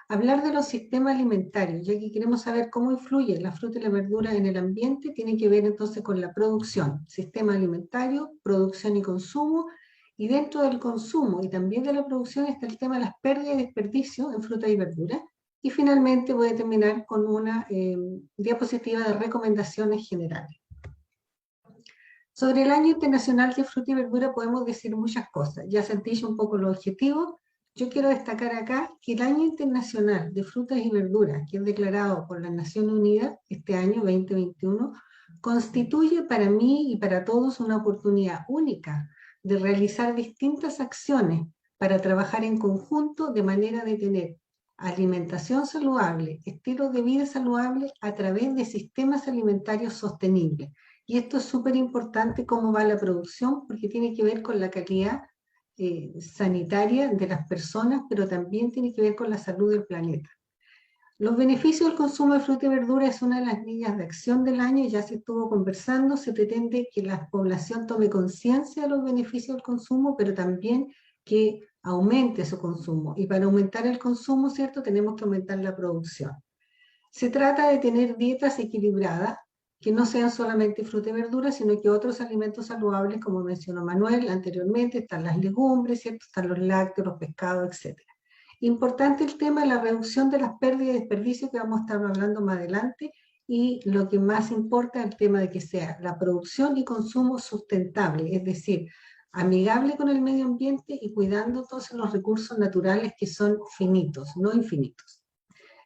Hablar de los sistemas alimentarios, ya que queremos saber cómo influye la fruta y la verdura en el ambiente, tiene que ver entonces con la producción, sistema alimentario, producción y consumo, y dentro del consumo y también de la producción está el tema de las pérdidas y desperdicios en fruta y verdura. Y finalmente voy a terminar con una diapositiva de recomendaciones generales. Sobre el Año Internacional de Fruta y Verdura podemos decir muchas cosas. Ya se han dicho un poco los objetivos. Yo quiero destacar acá que el Año Internacional de Frutas y Verduras, que es declarado por las Naciones Unidas este año 2021, constituye para mí y para todos una oportunidad única de realizar distintas acciones para trabajar en conjunto de manera de tener alimentación saludable, estilos de vida saludable a través de sistemas alimentarios sostenibles. Y esto es súper importante cómo va la producción porque tiene que ver con la calidad sanitaria de las personas, pero también tiene que ver con la salud del planeta. Los beneficios del consumo de fruta y verdura es una de las líneas de acción del año, ya se estuvo conversando, se pretende que la población tome conciencia de los beneficios del consumo, pero también que aumente su consumo. Y para aumentar el consumo, ¿cierto?, tenemos que aumentar la producción. Se trata de tener dietas equilibradas, que no sean solamente fruta y verdura, sino que otros alimentos saludables, como mencionó Manuel anteriormente, están las legumbres, ¿cierto?, están los lácteos, los pescados, etc. Importante el tema de la reducción de las pérdidas y desperdicios, que vamos a estar hablando más adelante, y lo que más importa es el tema de que sea la producción y consumo sustentable, es decir, amigable con el medio ambiente y cuidando todos los recursos naturales que son finitos, no infinitos.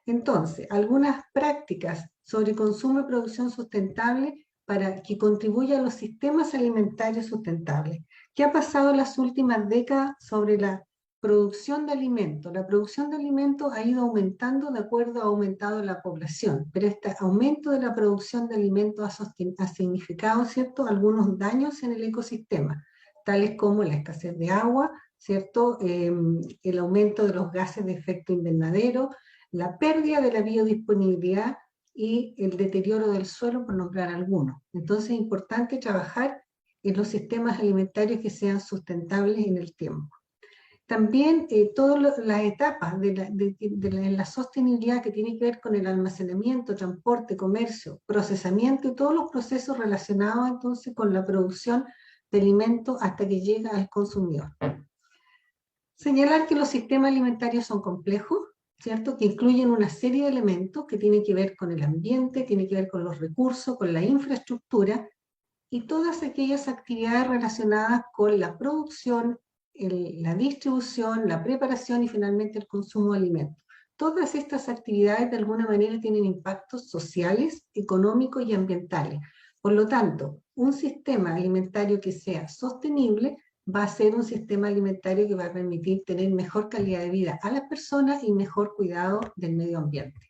Entonces, algunas prácticas sobre consumo y producción sustentable para que contribuya a los sistemas alimentarios sustentables. ¿Qué ha pasado en las últimas décadas sobre la producción de alimentos? La producción de alimentos ha ido aumentando de acuerdo a aumentado la población, pero este aumento de la producción de alimentos ha significado, ¿cierto?, algunos daños en el ecosistema, tales como la escasez de agua, ¿cierto?, el aumento de los gases de efecto invernadero, la pérdida de la biodisponibilidad y el deterioro del suelo, por nombrar algunos. Entonces es importante trabajar en los sistemas alimentarios que sean sustentables en el tiempo. También todas las etapas de la sostenibilidad que tiene que ver con el almacenamiento, transporte, comercio, procesamiento y todos los procesos relacionados entonces con la producción de alimentos hasta que llega al consumidor. Señalar que los sistemas alimentarios son complejos, ¿cierto? Que incluyen una serie de elementos que tienen que ver con el ambiente, tienen que ver con los recursos, con la infraestructura y todas aquellas actividades relacionadas con la producción, la distribución, la preparación y finalmente el consumo de alimentos. Todas estas actividades de alguna manera tienen impactos sociales, económicos y ambientales. Por lo tanto, un sistema alimentario que sea sostenible va a ser un sistema alimentario que va a permitir tener mejor calidad de vida a las personas y mejor cuidado del medio ambiente.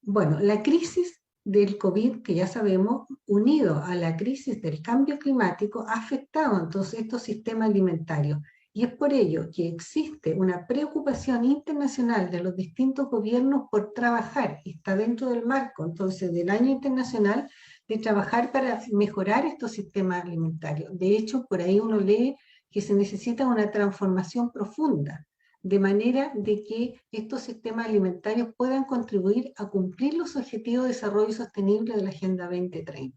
Bueno, la crisis del COVID, que ya sabemos, unido a la crisis del cambio climático, ha afectado entonces estos sistemas alimentarios. Y es por ello que existe una preocupación internacional de los distintos gobiernos por trabajar, y está dentro del marco entonces del año internacional, de trabajar para mejorar estos sistemas alimentarios. De hecho, por ahí uno lee que se necesita una transformación profunda, de manera de que estos sistemas alimentarios puedan contribuir a cumplir los objetivos de desarrollo sostenible de la Agenda 2030.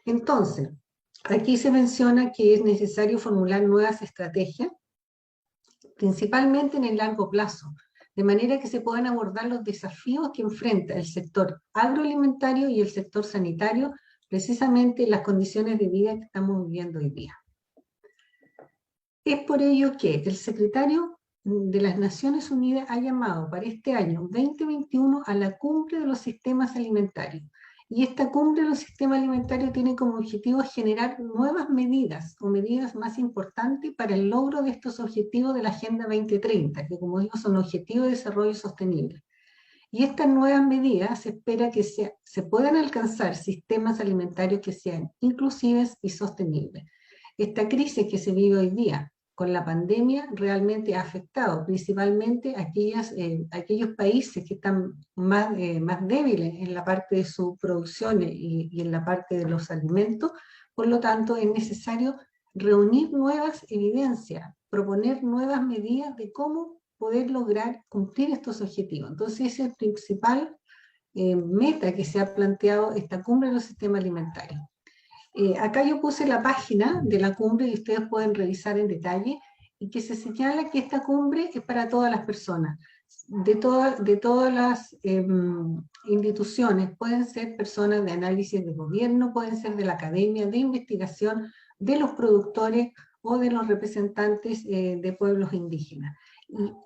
Entonces, aquí se menciona que es necesario formular nuevas estrategias, principalmente en el largo plazo, de manera que se puedan abordar los desafíos que enfrenta el sector agroalimentario y el sector sanitario, precisamente en las condiciones de vida que estamos viviendo hoy día. Es por ello que el secretario de las Naciones Unidas ha llamado para este año 2021 a la cumbre de los sistemas alimentarios. Y esta cumbre de los sistemas alimentarios tiene como objetivo generar nuevas medidas o medidas más importantes para el logro de estos objetivos de la Agenda 2030, que como digo son objetivos de desarrollo sostenible. Y estas nuevas medidas se espera que se puedan alcanzar sistemas alimentarios que sean inclusivos y sostenibles. Esta crisis que se vive hoy día con la pandemia realmente ha afectado principalmente a aquellos países que están más débiles en la parte de su producción y en la parte de los alimentos. Por lo tanto, es necesario reunir nuevas evidencias, proponer nuevas medidas de cómo poder lograr cumplir estos objetivos. Entonces, esa es la principal meta que se ha planteado esta cumbre de los sistemas alimentarios. Acá yo puse la página de la cumbre y ustedes pueden revisar en detalle y que se señala que esta cumbre es para todas las personas, de todas las instituciones, pueden ser personas de análisis de gobierno, pueden ser de la academia, de investigación, de los productores o de los representantes de pueblos indígenas.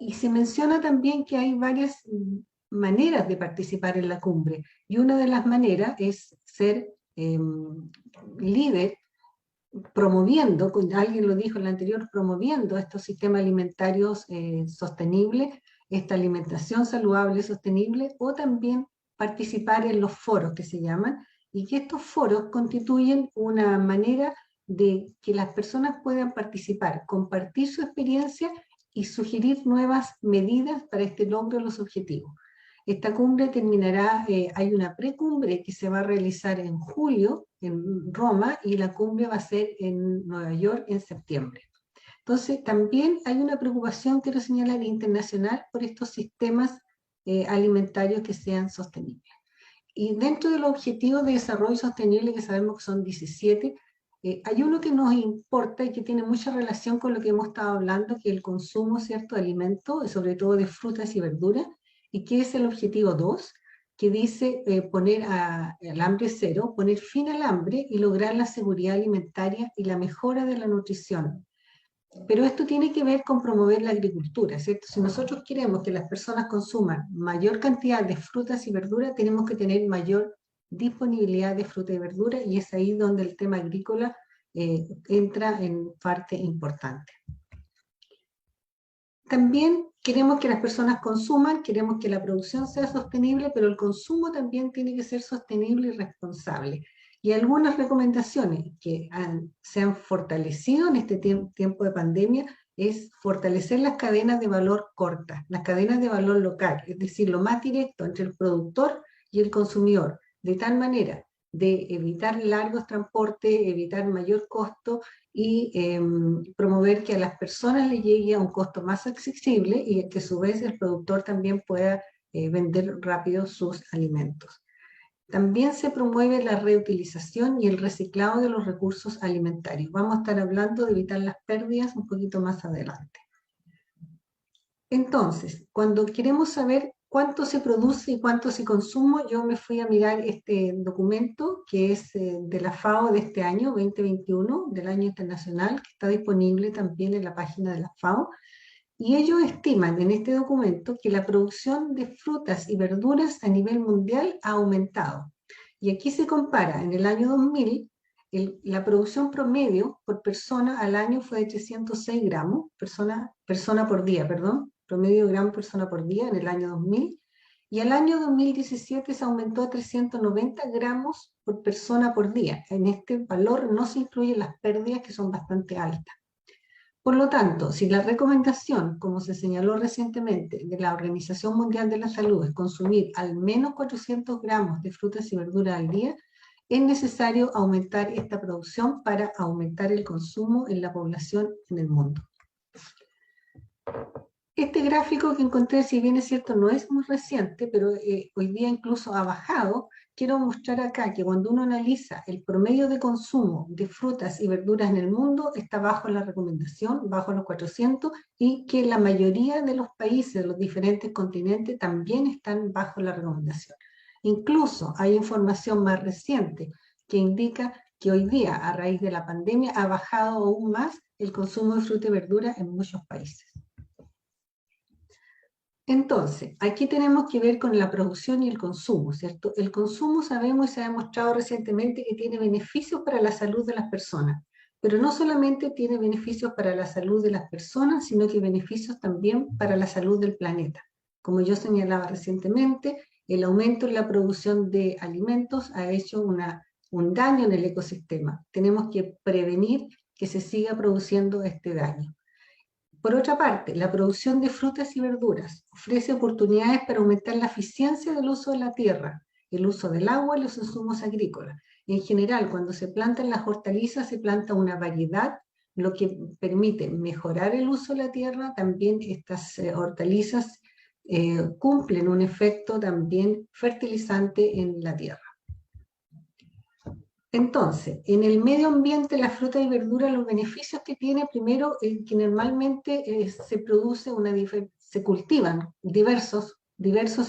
Y se menciona también que hay varias maneras de participar en la cumbre y una de las maneras es ser líder promoviendo, alguien lo dijo en la anterior, promoviendo estos sistemas alimentarios sostenibles, esta alimentación saludable y sostenible, o también participar en los foros que se llaman, y que estos foros constituyen una manera de que las personas puedan participar, compartir su experiencia y sugerir nuevas medidas para este logro de los objetivos. Esta cumbre terminará, hay una precumbre que se va a realizar en julio en Roma y la cumbre va a ser en Nueva York en septiembre. Entonces también hay una preocupación, quiero señalar, internacional por estos sistemas alimentarios que sean sostenibles. Y dentro de los objetivos de desarrollo sostenible, que sabemos que son 17, hay uno que nos importa y que tiene mucha relación con lo que hemos estado hablando, que es el consumo, ¿cierto?, de alimentos, sobre todo de frutas y verduras, y que es el objetivo 2, que dice poner al hambre cero, poner fin al hambre y lograr la seguridad alimentaria y la mejora de la nutrición. Pero esto tiene que ver con promover la agricultura, ¿cierto? Si nosotros queremos que las personas consuman mayor cantidad de frutas y verduras, tenemos que tener mayor disponibilidad de fruta y verdura, y es ahí donde el tema agrícola entra en parte importante. También queremos que las personas consuman, queremos que la producción sea sostenible, pero el consumo también tiene que ser sostenible y responsable. Y algunas recomendaciones que se han fortalecido en este tiempo de pandemia es fortalecer las cadenas de valor cortas, las cadenas de valor local, es decir, lo más directo entre el productor y el consumidor, de tal manera de evitar largos transportes, evitar mayor costo y promover que a las personas les llegue a un costo más accesible y que a su vez el productor también pueda vender rápido sus alimentos. También se promueve la reutilización y el reciclado de los recursos alimentarios. Vamos a estar hablando de evitar las pérdidas un poquito más adelante. Entonces, cuando queremos saber cuánto se produce y cuánto se consume, yo me fui a mirar este documento que es de la FAO de este año, 2021, del año internacional, que está disponible también en la página de la FAO. Y ellos estiman en este documento que la producción de frutas y verduras a nivel mundial ha aumentado. Y aquí se compara, en el año 2000, la producción promedio por persona al año fue de 306 gramos, persona por día, perdón, promedio gramo persona por día en el año 2000, y al año 2017 se aumentó a 390 gramos por persona por día. En este valor no se incluyen las pérdidas, que son bastante altas. Por lo tanto, si la recomendación, como se señaló recientemente, de la Organización Mundial de la Salud es consumir al menos 400 gramos de frutas y verduras al día, es necesario aumentar esta producción para aumentar el consumo en la población en el mundo. Este gráfico que encontré, si bien es cierto, no es muy reciente, pero hoy día incluso ha bajado. Quiero mostrar acá que cuando uno analiza el promedio de consumo de frutas y verduras en el mundo, está bajo la recomendación, bajo los 400, y que la mayoría de los países de los diferentes continentes también están bajo la recomendación. Incluso hay información más reciente que indica que hoy día, a raíz de la pandemia, ha bajado aún más el consumo de fruta y verdura en muchos países. Entonces, aquí tenemos que ver con la producción y el consumo, ¿cierto? El consumo sabemos y se ha demostrado recientemente que tiene beneficios para la salud de las personas, pero no solamente tiene beneficios para la salud de las personas, sino que beneficios también para la salud del planeta. Como yo señalaba recientemente, el aumento en la producción de alimentos ha hecho un daño en el ecosistema. Tenemos que prevenir que se siga produciendo este daño. Por otra parte, la producción de frutas y verduras ofrece oportunidades para aumentar la eficiencia del uso de la tierra, el uso del agua y los insumos agrícolas. En general, cuando se plantan las hortalizas, se planta una variedad, lo que permite mejorar el uso de la tierra. También estas hortalizas cumplen un efecto también fertilizante en la tierra. Entonces, en el medio ambiente, la fruta y verdura, los beneficios que tiene, primero, que normalmente se cultivan diversos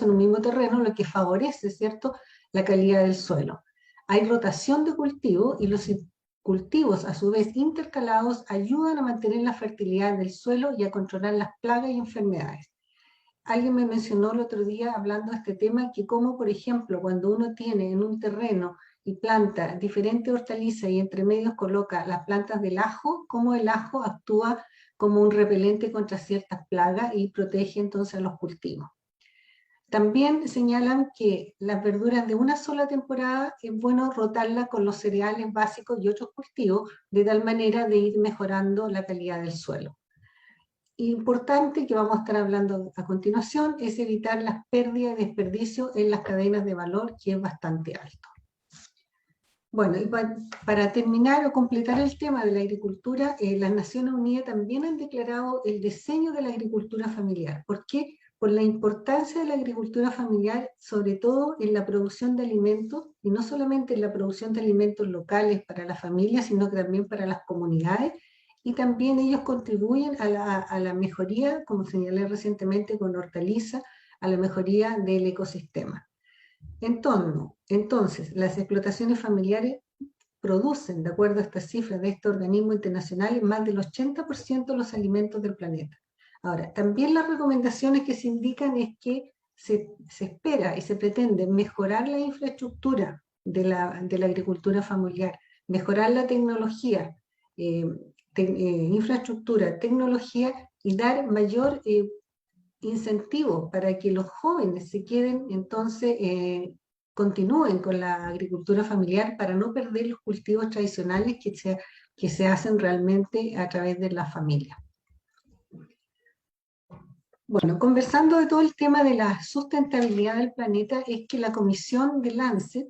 en un mismo terreno, lo que favorece, ¿cierto?, la calidad del suelo. Hay rotación de cultivo y los cultivos, a su vez intercalados, ayudan a mantener la fertilidad del suelo y a controlar las plagas y enfermedades. Alguien me mencionó el otro día, hablando de este tema, que como, por ejemplo, cuando uno tiene en un terreno y planta diferentes hortalizas y entre medios coloca las plantas del ajo, como el ajo actúa como un repelente contra ciertas plagas y protege entonces a los cultivos. También señalan que las verduras de una sola temporada es bueno rotarlas con los cereales básicos y otros cultivos, de tal manera de ir mejorando la calidad del suelo. Importante, que vamos a estar hablando a continuación, es evitar las pérdidas y desperdicio en las cadenas de valor, que es bastante alto. Bueno, y para terminar o completar el tema de la agricultura, las Naciones Unidas también han declarado el diseño de la agricultura familiar. ¿Por qué? Por la importancia de la agricultura familiar, sobre todo en la producción de alimentos, y no solamente en la producción de alimentos locales para las familias, sino que también para las comunidades, y también ellos contribuyen a la mejoría, como señalé recientemente con hortalizas, a la mejoría del ecosistema. Entonces, las explotaciones familiares producen, de acuerdo a estas cifras de este organismo internacional, más del 80% de los alimentos del planeta. Ahora, también las recomendaciones que se indican es que se espera y se pretende mejorar la infraestructura de la agricultura familiar, mejorar la tecnología, infraestructura, tecnología, y dar mayor incentivo para que los jóvenes se queden, entonces continúen con la agricultura familiar para no perder los cultivos tradicionales que se hacen realmente a través de la familia. Bueno, conversando de todo el tema de la sustentabilidad del planeta, es que la comisión de Lancet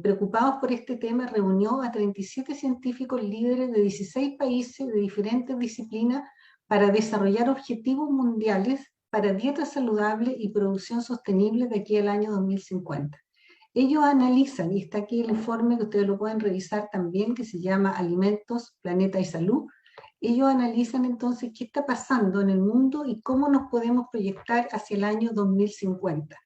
preocupados por este tema, reunió a 37 científicos líderes de 16 países de diferentes disciplinas para desarrollar objetivos mundiales para dieta saludable y producción sostenible de aquí al año 2050. Ellos analizan, y está aquí el informe que ustedes lo pueden revisar también, que se llama Alimentos, Planeta y Salud. Ellos analizan entonces qué está pasando en el mundo y cómo nos podemos proyectar hacia el año 2050.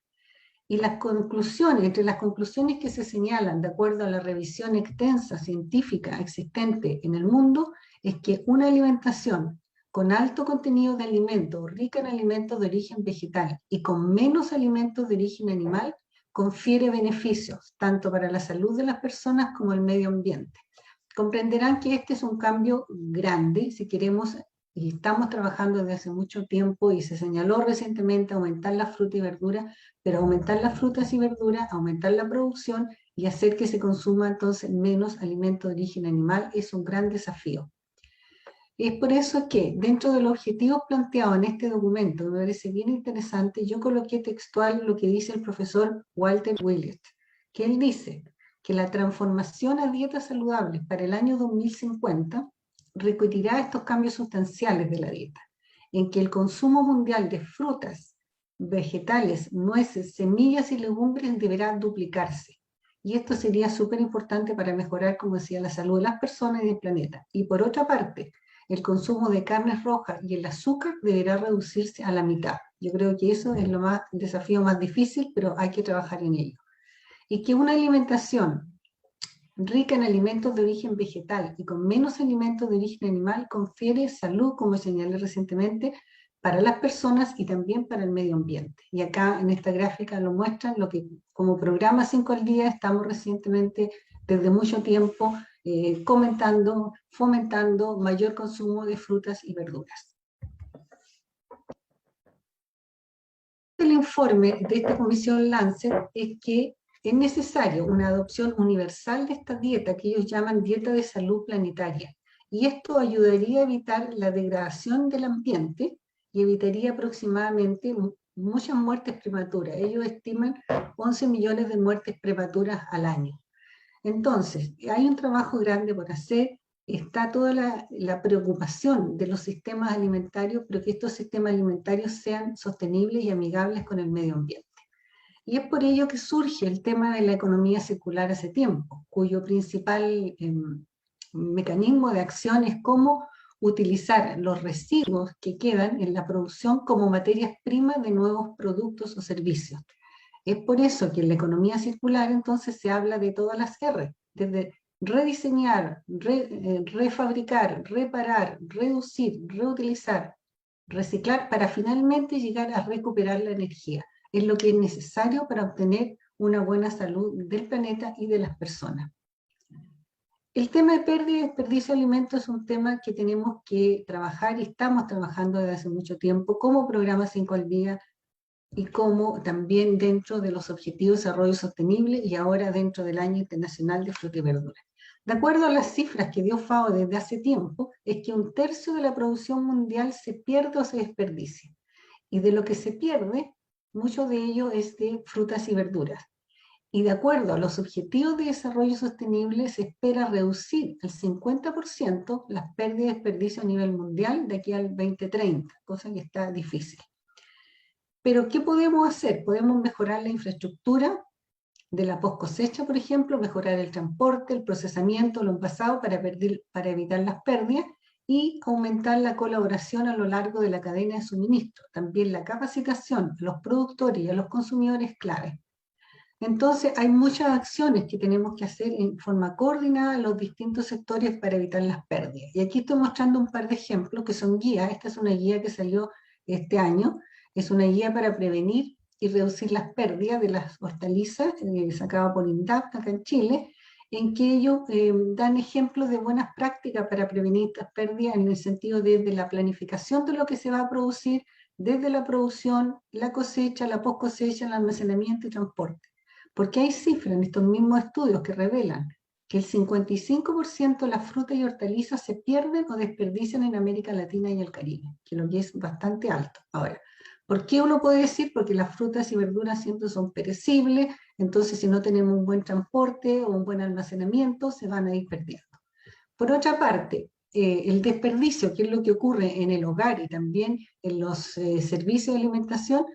Y las conclusiones, entre las conclusiones que se señalan de acuerdo a la revisión extensa científica existente en el mundo, es que una alimentación con alto contenido de alimentos, rica en alimentos de origen vegetal y con menos alimentos de origen animal, confiere beneficios tanto para la salud de las personas como el medio ambiente. Comprenderán que este es un cambio grande si queremos, y estamos trabajando desde hace mucho tiempo, y se señaló recientemente aumentar la fruta y verdura, pero aumentar las frutas y verduras, aumentar la producción y hacer que se consuma entonces menos alimento de origen animal es un gran desafío. Es por eso que dentro de los objetivos planteados en este documento, me parece bien interesante, yo coloqué textual lo que dice el profesor Walter Willett, que él dice que la transformación a dietas saludables para el año 2050 requerirá estos cambios sustanciales de la dieta, en que el consumo mundial de frutas, vegetales, nueces, semillas y legumbres deberá duplicarse. Y esto sería súper importante para mejorar, como decía, la salud de las personas y del planeta. Y por otra parte, el consumo de carnes rojas y el azúcar deberá reducirse a la mitad. Yo creo que eso es el desafío más difícil, pero hay que trabajar en ello. Y que una alimentación rica en alimentos de origen vegetal y con menos alimentos de origen animal confiere salud, como señalé recientemente, para las personas y también para el medio ambiente. Y acá en esta gráfica lo muestran, lo que como programa 5 al día estamos recientemente, desde mucho tiempo, fomentando mayor consumo de frutas y verduras. El informe de esta comisión Lancet es que es necesario una adopción universal de esta dieta que ellos llaman dieta de salud planetaria. Y esto ayudaría a evitar la degradación del ambiente y evitaría aproximadamente muchas muertes prematuras. Ellos estiman 11 millones de muertes prematuras al año. Entonces, hay un trabajo grande por hacer, está toda la preocupación de los sistemas alimentarios, pero que estos sistemas alimentarios sean sostenibles y amigables con el medio ambiente. Y es por ello que surge el tema de la economía circular hace tiempo, cuyo principal mecanismo de acción es cómo utilizar los residuos que quedan en la producción como materias primas de nuevos productos o servicios. Es por eso que en la economía circular entonces se habla de todas las R, desde rediseñar, refabricar, reparar, reducir, reutilizar, reciclar, para finalmente llegar a recuperar la energía. Es lo que es necesario para obtener una buena salud del planeta y de las personas. El tema de pérdida y desperdicio de alimentos es un tema que tenemos que trabajar y estamos trabajando desde hace mucho tiempo como programa 5 al día, y como también dentro de los Objetivos de Desarrollo Sostenible y ahora dentro del Año Internacional de Fruta y Verdura. De acuerdo a las cifras que dio FAO desde hace tiempo, es que 1/3 de la producción mundial se pierde o se desperdicia. Y de lo que se pierde, mucho de ello es de frutas y verduras. Y de acuerdo a los Objetivos de Desarrollo Sostenible, se espera reducir al 50% las pérdidas y desperdicio a nivel mundial de aquí al 2030, cosa que está difícil. Pero ¿qué podemos hacer? Podemos mejorar la infraestructura de la post cosecha, por ejemplo, mejorar el transporte, el procesamiento, lo envasado para evitar las pérdidas y aumentar la colaboración a lo largo de la cadena de suministro. También la capacitación a los productores y a los consumidores es clave. Entonces hay muchas acciones que tenemos que hacer en forma coordinada en los distintos sectores para evitar las pérdidas. Y aquí estoy mostrando un par de ejemplos que son guías. Esta es una guía que salió este año. Es una guía para prevenir y reducir las pérdidas de las hortalizas, sacada por INDAP acá en Chile, en que ellos dan ejemplos de buenas prácticas para prevenir estas pérdidas en el sentido desde la planificación de lo que se va a producir, desde la producción, la cosecha, la post cosecha, el almacenamiento y transporte. Porque hay cifras en estos mismos estudios que revelan que el 55% de las frutas y hortalizas se pierden o desperdician en América Latina y el Caribe, que lo que es bastante alto. Ahora, ¿Por qué uno puede decir? Porque las frutas y verduras siempre son perecibles, entonces si no tenemos un buen transporte o un buen almacenamiento, se van a ir perdiendo. Por otra parte, el desperdicio, que es lo que ocurre en el hogar y también en los servicios de alimentación,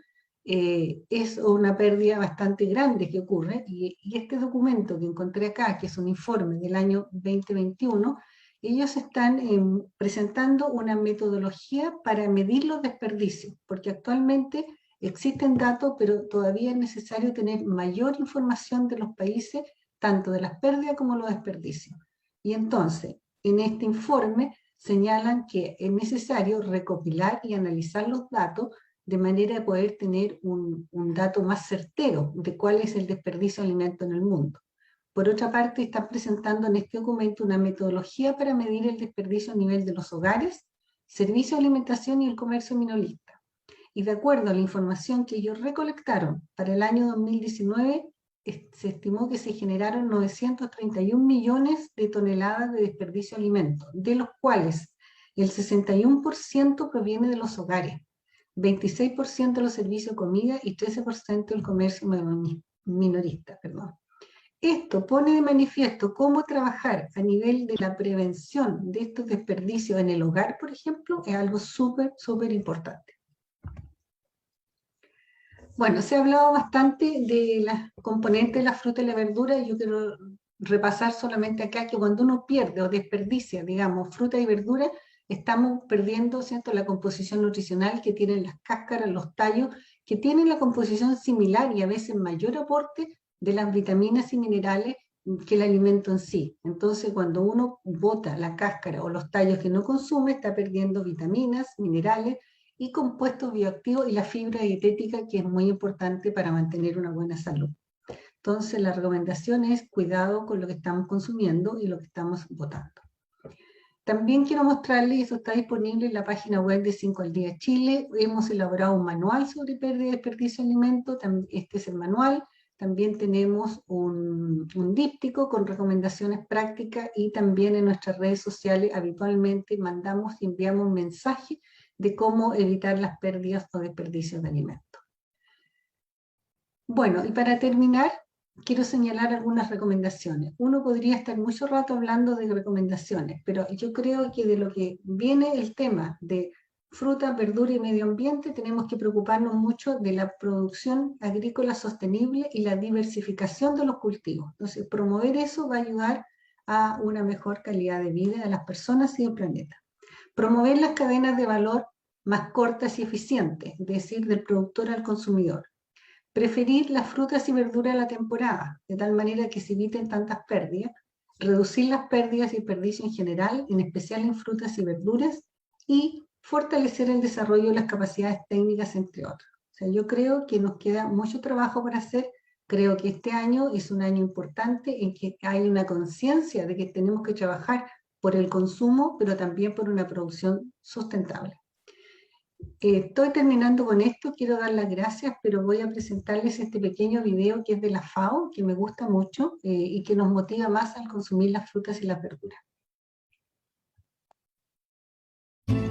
es una pérdida bastante grande que ocurre, y este documento que encontré acá, que es un informe del año 2021, ellos están presentando una metodología para medir los desperdicios, porque actualmente existen datos, pero todavía es necesario tener mayor información de los países, tanto de las pérdidas como los desperdicios. Y entonces, en este informe señalan que es necesario recopilar y analizar los datos de manera de poder tener un dato más certero de cuál es el desperdicio de alimentos en el mundo. Por otra parte, están presentando en este documento una metodología para medir el desperdicio a nivel de los hogares, servicios de alimentación y el comercio minorista. Y de acuerdo a la información que ellos recolectaron para el año 2019, se estimó que se generaron 931 millones de toneladas de desperdicio de alimentos, de los cuales el 61% proviene de los hogares, 26% de los servicios de comida y 13% del comercio minorista. Esto pone de manifiesto cómo trabajar a nivel de la prevención de estos desperdicios en el hogar, por ejemplo, es algo súper, súper importante. Bueno, se ha hablado bastante de las componentes de la fruta y la verdura, y yo quiero repasar solamente acá que cuando uno pierde o desperdicia, digamos, fruta y verdura, estamos perdiendo, ¿cierto?, la composición nutricional que tienen las cáscaras, los tallos, que tienen la composición similar y a veces mayor aporte de las vitaminas y minerales que el alimento en sí. Entonces, cuando uno bota la cáscara o los tallos que no consume, está perdiendo vitaminas, minerales y compuestos bioactivos y la fibra dietética, que es muy importante para mantener una buena salud. Entonces, la recomendación es cuidado con lo que estamos consumiendo y lo que estamos botando. También quiero mostrarles, y eso está disponible en la página web de 5 al Día Chile, hemos elaborado un manual sobre pérdida y desperdicio de alimentos, este es el manual. También tenemos un díptico con recomendaciones prácticas, y también en nuestras redes sociales habitualmente mandamos y enviamos un mensaje de cómo evitar las pérdidas o desperdicios de alimentos. Bueno, y para terminar, quiero señalar algunas recomendaciones. Uno podría estar mucho rato hablando de recomendaciones, pero yo creo que de lo que viene el tema de fruta, verdura y medio ambiente, tenemos que preocuparnos mucho de la producción agrícola sostenible y la diversificación de los cultivos. Entonces, promover eso va a ayudar a una mejor calidad de vida de las personas y del planeta. Promover las cadenas de valor más cortas y eficientes, es decir, del productor al consumidor. Preferir las frutas y verduras a la temporada, de tal manera que se eviten tantas pérdidas. Reducir las pérdidas y desperdicio en general, en especial en frutas y verduras. Y fortalecer el desarrollo de las capacidades técnicas, entre otros. O sea, yo creo que nos queda mucho trabajo por hacer. Creo que este año es un año importante en que hay una conciencia de que tenemos que trabajar por el consumo, pero también por una producción sustentable. Estoy terminando con esto, quiero dar las gracias, pero voy a presentarles este pequeño video que es de la FAO, que me gusta mucho y que nos motiva más al consumir las frutas y las verduras.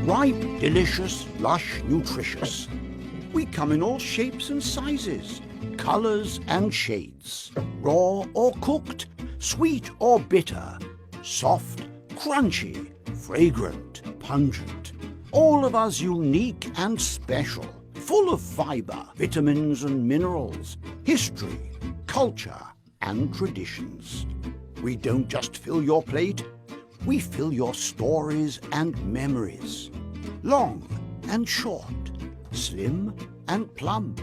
Ripe, delicious, lush, nutritious. We come in all shapes and sizes, colors and shades. Raw or cooked, sweet or bitter, soft, crunchy, fragrant, pungent. All of us unique and special, full of fiber, vitamins and minerals, history, culture and traditions. We don't just fill your plate, we fill your stories and memories. Long and short, slim and plump,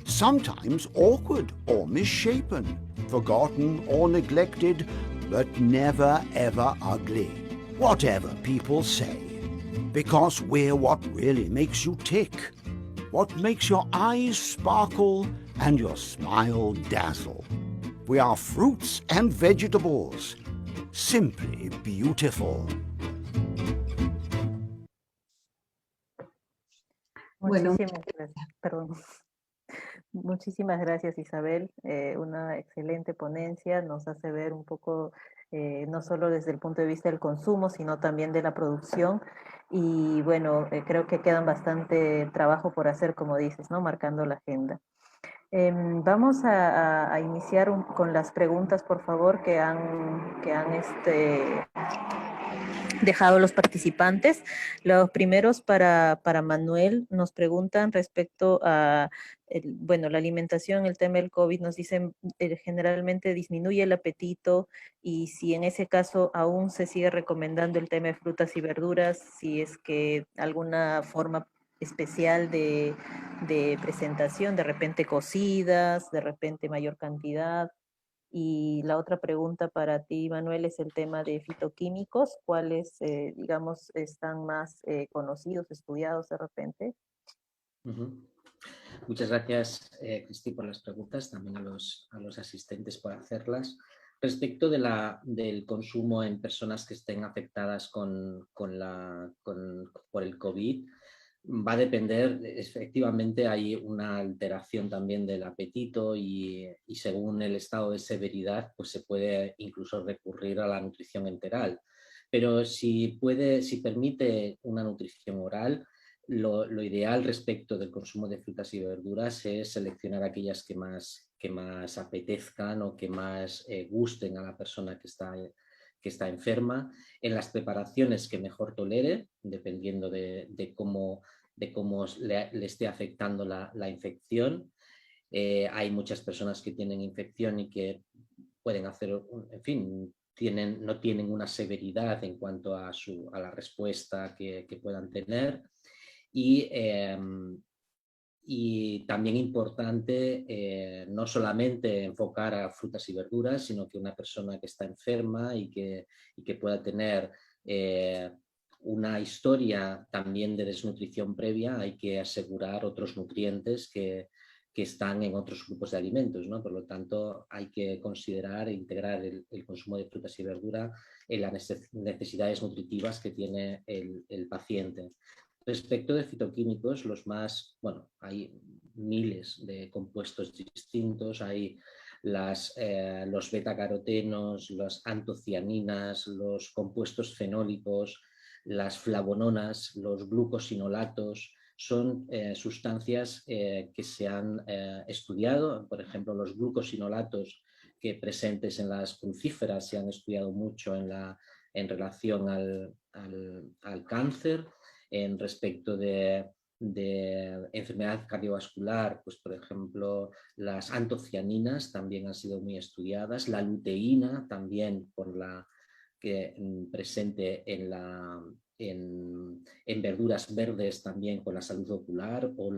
sometimes awkward or misshapen, forgotten or neglected, but never ever ugly, whatever people say. Because we're what really makes you tick, what makes your eyes sparkle and your smile dazzle. We are fruits and vegetables, simply beautiful. Muchísimas gracias, perdón. Muchísimas gracias, Isabel. Una excelente ponencia, nos hace ver un poco no solo desde el punto de vista del consumo, sino también de la producción. Y bueno, creo que quedan bastante trabajo por hacer, como dices, ¿no? Marcando la agenda. Vamos a iniciar con las preguntas, por favor, que han dejado los participantes. Los primeros para Manuel nos preguntan respecto a, bueno, la alimentación, el tema del COVID, nos dicen generalmente disminuye el apetito y si en ese caso aún se sigue recomendando el tema de frutas y verduras, si es que alguna forma especial de presentación, de repente cocidas, de repente mayor cantidad. Y la otra pregunta para ti, Manuel, es el tema de fitoquímicos. ¿Cuáles, digamos, están más conocidos, estudiados de repente? Muchas gracias, Cristi, por las preguntas, también a los asistentes por hacerlas. Respecto del consumo en personas que estén afectadas por el COVID, va a depender, efectivamente hay una alteración también del apetito y según el estado de severidad, pues se puede incluso recurrir a la nutrición enteral. Pero si permite una nutrición oral, lo ideal respecto del consumo de frutas y verduras es seleccionar aquellas que más apetezcan o que más gusten a la persona que está enferma, en las preparaciones que mejor tolere, dependiendo de cómo le esté afectando la infección. Hay muchas personas que tienen infección y que pueden hacer, en fin, no tienen una severidad en cuanto a la respuesta que puedan tener. Y también importante no solamente enfocar a frutas y verduras, sino que una persona que está enferma y que pueda tener una historia también de desnutrición previa, hay que asegurar otros nutrientes que están en otros grupos de alimentos, ¿no? Por lo tanto, hay que considerar e integrar el consumo de frutas y verduras en las necesidades nutritivas que tiene el paciente. Respecto de fitoquímicos, hay miles de compuestos distintos, hay los betacarotenos, las antocianinas, los compuestos fenólicos, las flavononas, los glucosinolatos, son sustancias que se han estudiado. Por ejemplo, los glucosinolatos que presentes en las crucíferas se han estudiado mucho en relación al cáncer. En respecto de enfermedad cardiovascular, pues por ejemplo las antocianinas también han sido muy estudiadas, la luteína también presente en verduras verdes también con la salud ocular, o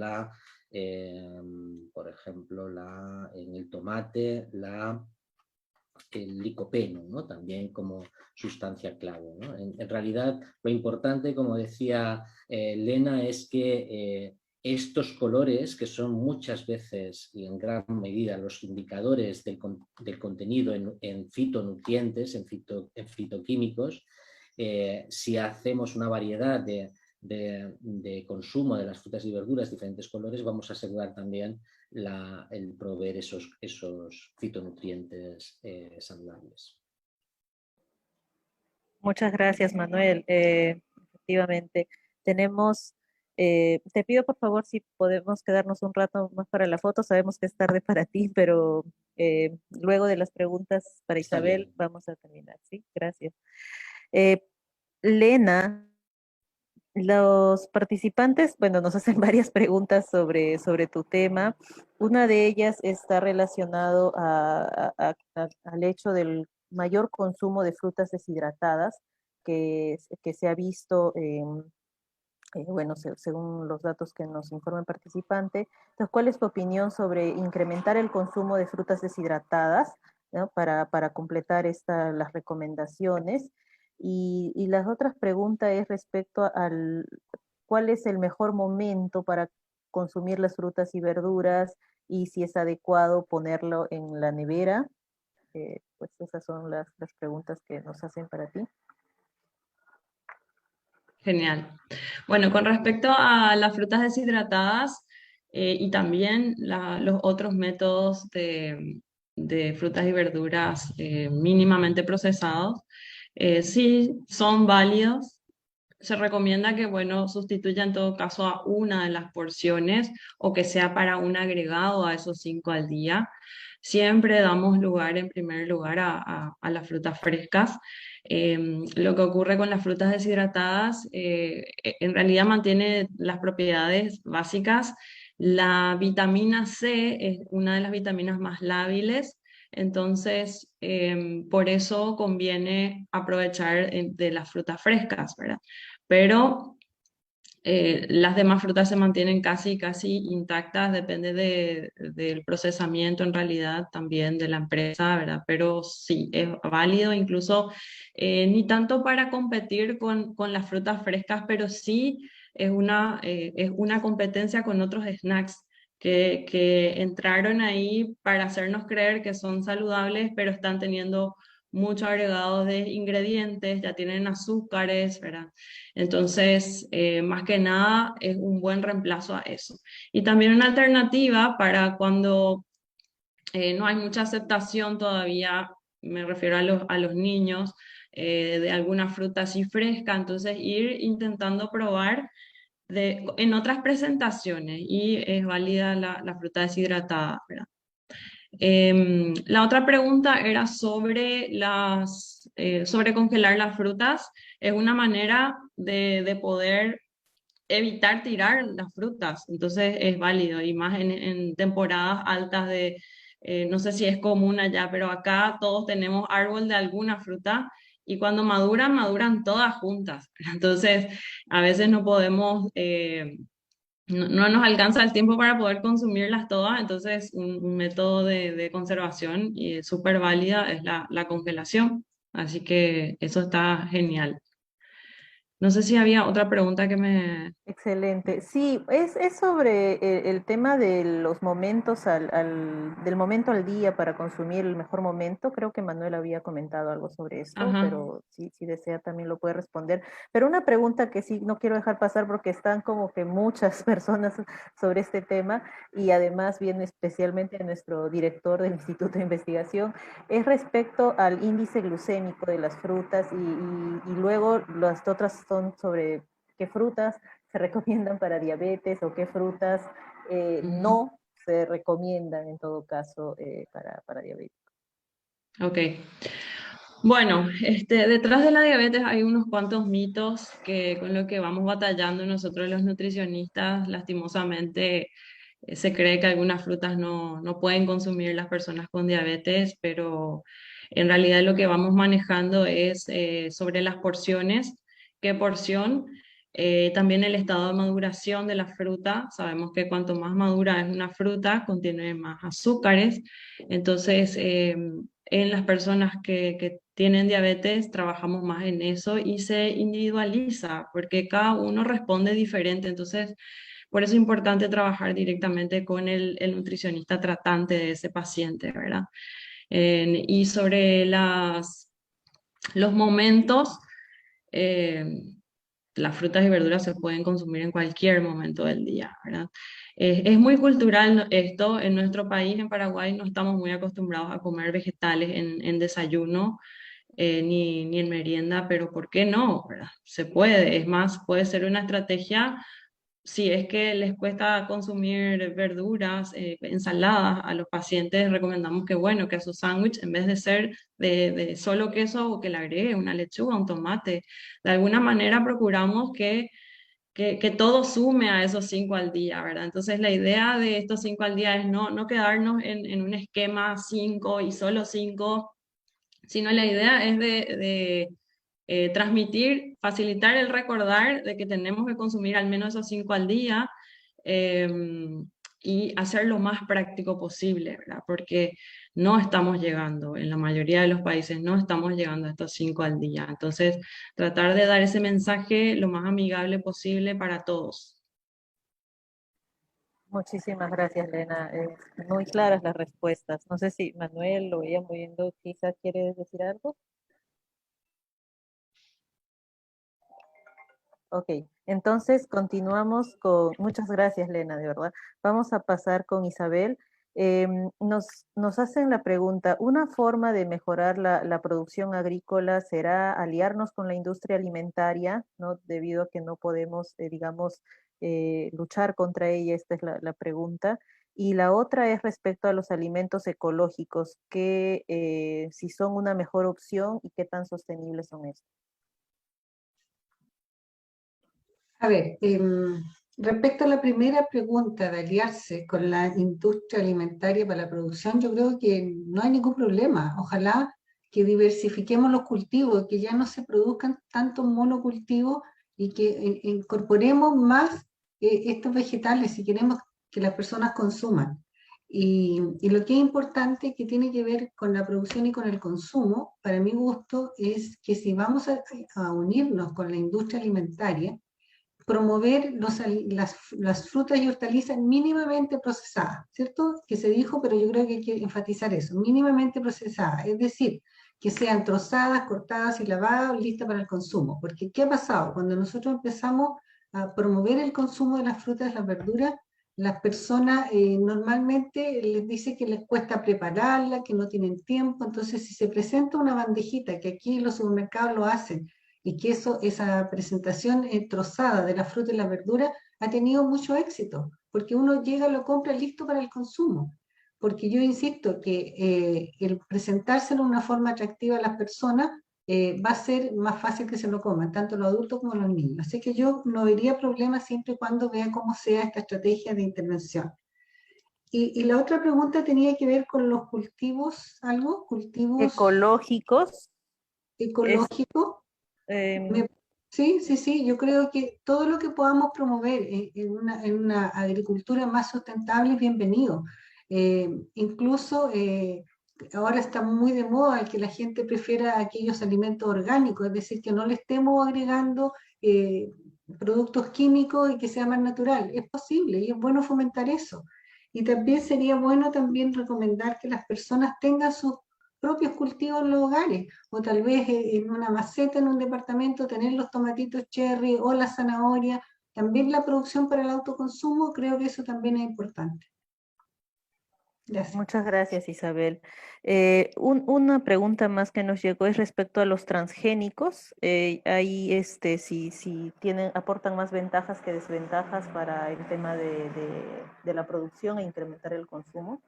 por ejemplo en el tomate el licopeno, ¿no? También como sustancia clave, ¿no? En realidad, lo importante, como decía Lena, es que estos colores, que son muchas veces y en gran medida los indicadores del contenido en fitonutrientes, en fitoquímicos, si hacemos una variedad de consumo de las frutas y verduras, diferentes colores, vamos a asegurar también el proveer esos fitonutrientes saludables. Muchas gracias, Manuel. Efectivamente, tenemos, te pido por favor si podemos quedarnos un rato más para la foto, sabemos que es tarde para ti, pero luego de las preguntas para Isabel vamos a terminar, ¿sí? Gracias. Lena, los participantes, bueno, nos hacen varias preguntas sobre tu tema. Una de ellas está relacionado al hecho del mayor consumo de frutas deshidratadas que se ha visto, bueno, según los datos que nos informa el participante. Entonces, ¿cuál es tu opinión sobre incrementar el consumo de frutas deshidratadas, ¿no? para completar las recomendaciones? Y las otras preguntas es respecto al cuál es el mejor momento para consumir las frutas y verduras y si es adecuado ponerlo en la nevera. Pues esas son las preguntas que nos hacen para ti. Genial. Bueno, con respecto a las frutas deshidratadas y también los otros métodos de de frutas y verduras mínimamente procesados, sí son válidos. Se recomienda que, bueno, sustituya en todo caso a una de las porciones o que sea para un agregado a esos 5 al día. Siempre damos lugar, en primer lugar, a las frutas frescas. Lo que ocurre con las frutas deshidratadas, en realidad mantiene las propiedades básicas. La vitamina C es una de las vitaminas más lábiles, entonces por eso conviene aprovechar de las frutas frescas, ¿verdad? Pero las demás frutas se mantienen casi intactas, depende del procesamiento en realidad también de la empresa, ¿verdad? Pero sí, es válido incluso ni tanto para competir con las frutas frescas, pero sí es una competencia con otros snacks que entraron ahí para hacernos creer que son saludables, pero están teniendo mucho agregado de ingredientes, ya tienen azúcares, ¿verdad? Entonces, más que nada, es un buen reemplazo a eso. Y también una alternativa para cuando no hay mucha aceptación todavía, me refiero a los niños, de alguna fruta así fresca, entonces ir intentando probar en otras presentaciones y es válida la fruta deshidratada, ¿verdad? La otra pregunta era sobre congelar las frutas. Es una manera de poder evitar tirar las frutas, entonces es válido y más en temporadas altas no sé si es común allá, pero acá todos tenemos árbol de alguna fruta y cuando maduran, maduran todas juntas. Entonces, a veces no podemos no nos alcanza el tiempo para poder consumirlas todas, entonces un método de conservación y súper válida es la congelación. Así que eso está genial. No sé si había otra pregunta que me... Excelente. Sí, es sobre el tema de los momentos del momento al día para consumir el mejor momento. Creo que Manuel había comentado algo sobre esto, Ajá. pero si desea también lo puede responder. Pero una pregunta que sí no quiero dejar pasar porque están como que muchas personas sobre este tema y además viene especialmente nuestro director del Instituto de Investigación, es respecto al índice glucémico de las frutas y luego las otras son sobre qué frutas se recomiendan para diabetes o qué frutas Ujú. no se recomiendan en todo caso para diabetes. Ok. Bueno, detrás de la diabetes hay unos cuantos mitos que con los que vamos batallando nosotros los nutricionistas. Lastimosamente, se cree que algunas frutas no pueden consumir las personas con diabetes, pero en realidad lo que vamos manejando es sobre las porciones, qué porción, también el estado de maduración de la fruta. Sabemos que cuanto más madura es una fruta, contiene más azúcares. Entonces, en las personas que tienen diabetes, trabajamos más en eso y se individualiza, porque cada uno responde diferente. Entonces, por eso es importante trabajar directamente con el nutricionista tratante de ese paciente, ¿verdad? Y sobre los momentos, eh, las frutas y verduras se pueden consumir en cualquier momento del día, ¿verdad? Es muy cultural esto. En nuestro país, en Paraguay, no estamos muy acostumbrados a comer vegetales en desayuno, ni en merienda, pero ¿por qué no? ¿Verdad? Se puede. Es más, puede ser una estrategia si es que les cuesta consumir verduras, ensaladas, a los pacientes recomendamos que, bueno, que a su sándwich, en vez de ser de solo queso, o que le agregue una lechuga, un tomate. De alguna manera procuramos que todo sume a esos 5 al día, ¿verdad? Entonces la idea de estos 5 al día es no quedarnos en un esquema 5 y solo 5, sino la idea es de transmitir, facilitar el recordar de que tenemos que consumir al menos esos 5 al día, eh, y hacer lo más práctico posible, ¿verdad? Porque no estamos llegando, en la mayoría de los países no estamos llegando a estos 5 al día. Entonces, tratar de dar ese mensaje lo más amigable posible para todos. Muchísimas gracias, Lena. Muy claras las respuestas. No sé si Manuel lo veía moviendo, quizás quieres decir algo. Ok, entonces continuamos con, muchas gracias Lena, de verdad. Vamos a pasar con Isabel. Nos hacen la pregunta, ¿una forma de mejorar la producción agrícola será aliarnos con la industria alimentaria, ¿no? Debido a que no podemos, digamos, luchar contra ella? Esta es la pregunta. Y la otra es respecto a los alimentos ecológicos, que si son una mejor opción y qué tan sostenibles son estos. A ver, respecto a la primera pregunta de aliarse con la industria alimentaria para la producción, yo creo que no hay ningún problema. Ojalá que diversifiquemos los cultivos, que ya no se produzcan tantos monocultivos y que incorporemos más estos vegetales si queremos que las personas consuman. Y lo que es importante, que tiene que ver con la producción y con el consumo, para mi gusto, es que si vamos a unirnos con la industria alimentaria, promover las frutas y hortalizas mínimamente procesadas, ¿cierto? Que se dijo, pero yo creo que hay que enfatizar eso, mínimamente procesadas, es decir, que sean trozadas, cortadas y lavadas, listas para el consumo. Porque ¿qué ha pasado? Cuando nosotros empezamos a promover el consumo de las frutas y las verduras, las personas normalmente les dice que les cuesta prepararla, que no tienen tiempo, entonces si se presenta una bandejita, que aquí los supermercados lo hacen, y que esa presentación trozada de la fruta y la verdura ha tenido mucho éxito, porque uno llega, lo compra listo para el consumo. Porque yo insisto que el presentárselo de una forma atractiva a las personas va a ser más fácil que se lo coman, tanto los adultos como los niños. Así que yo no vería problema siempre y cuando vea cómo sea esta estrategia de intervención. Y la otra pregunta tenía que ver con los cultivos, algo, cultivos Ecológicos. ecológicos. Sí, sí, sí, yo creo que todo lo que podamos promover en una agricultura más sustentable es bienvenido. Incluso ahora está muy de moda el que la gente prefiera aquellos alimentos orgánicos, es decir, que no le estemos agregando productos químicos y que sea más natural. Es posible y es bueno fomentar eso. Y también sería bueno también recomendar que las personas tengan sus propios cultivos en los hogares, o tal vez en una maceta en un departamento tener los tomatitos cherry o la zanahoria. También la producción para el autoconsumo, creo que eso también es importante. Gracias. Muchas gracias, Isabel. Una pregunta más que nos llegó es respecto a los transgénicos. Ahí, si aportan más ventajas que desventajas para el tema de la producción e incrementar el consumo.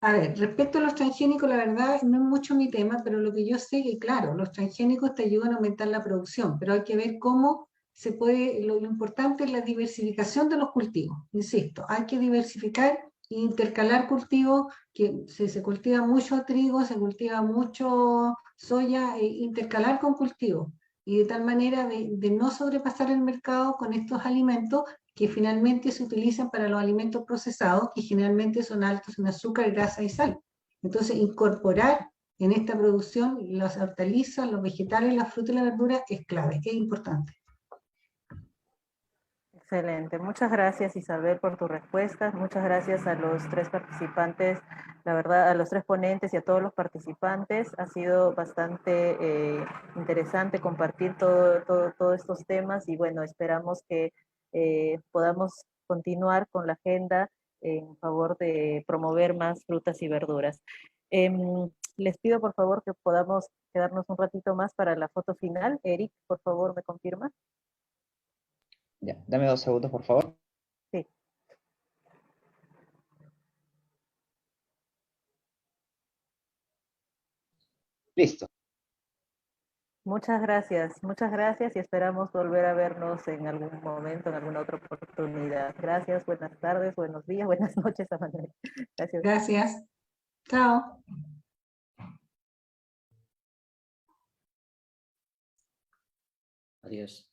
A ver, respecto a los transgénicos, la verdad no es mucho mi tema, pero lo que yo sé es que, claro, los transgénicos te ayudan a aumentar la producción, pero hay que ver cómo se puede, lo importante es la diversificación de los cultivos, insisto, hay que diversificar e intercalar cultivos, que si se cultiva mucho trigo, se cultiva mucho soya, intercalar con cultivos, y de tal manera de no sobrepasar el mercado con estos alimentos que finalmente se utilizan para los alimentos procesados, que generalmente son altos en azúcar, grasa y sal. Entonces, incorporar en esta producción las hortalizas, los vegetales, la fruta y la verdura es clave, es importante. Excelente. Muchas gracias, Isabel, por tus respuestas. Muchas gracias a los tres participantes, la verdad, a los tres ponentes y a todos los participantes. Ha sido bastante interesante compartir todos estos temas y bueno, esperamos que podamos continuar con la agenda en favor de promover más frutas y verduras. Les pido por favor que podamos quedarnos un ratito más para la foto final. Eric, por favor, ¿me confirma? Ya, dame 2 segundos, por favor. Sí. Listo. Muchas gracias y esperamos volver a vernos en algún momento, en alguna otra oportunidad. Gracias, buenas tardes, buenos días, buenas noches, Manuel. Gracias. Gracias. Chao. Adiós.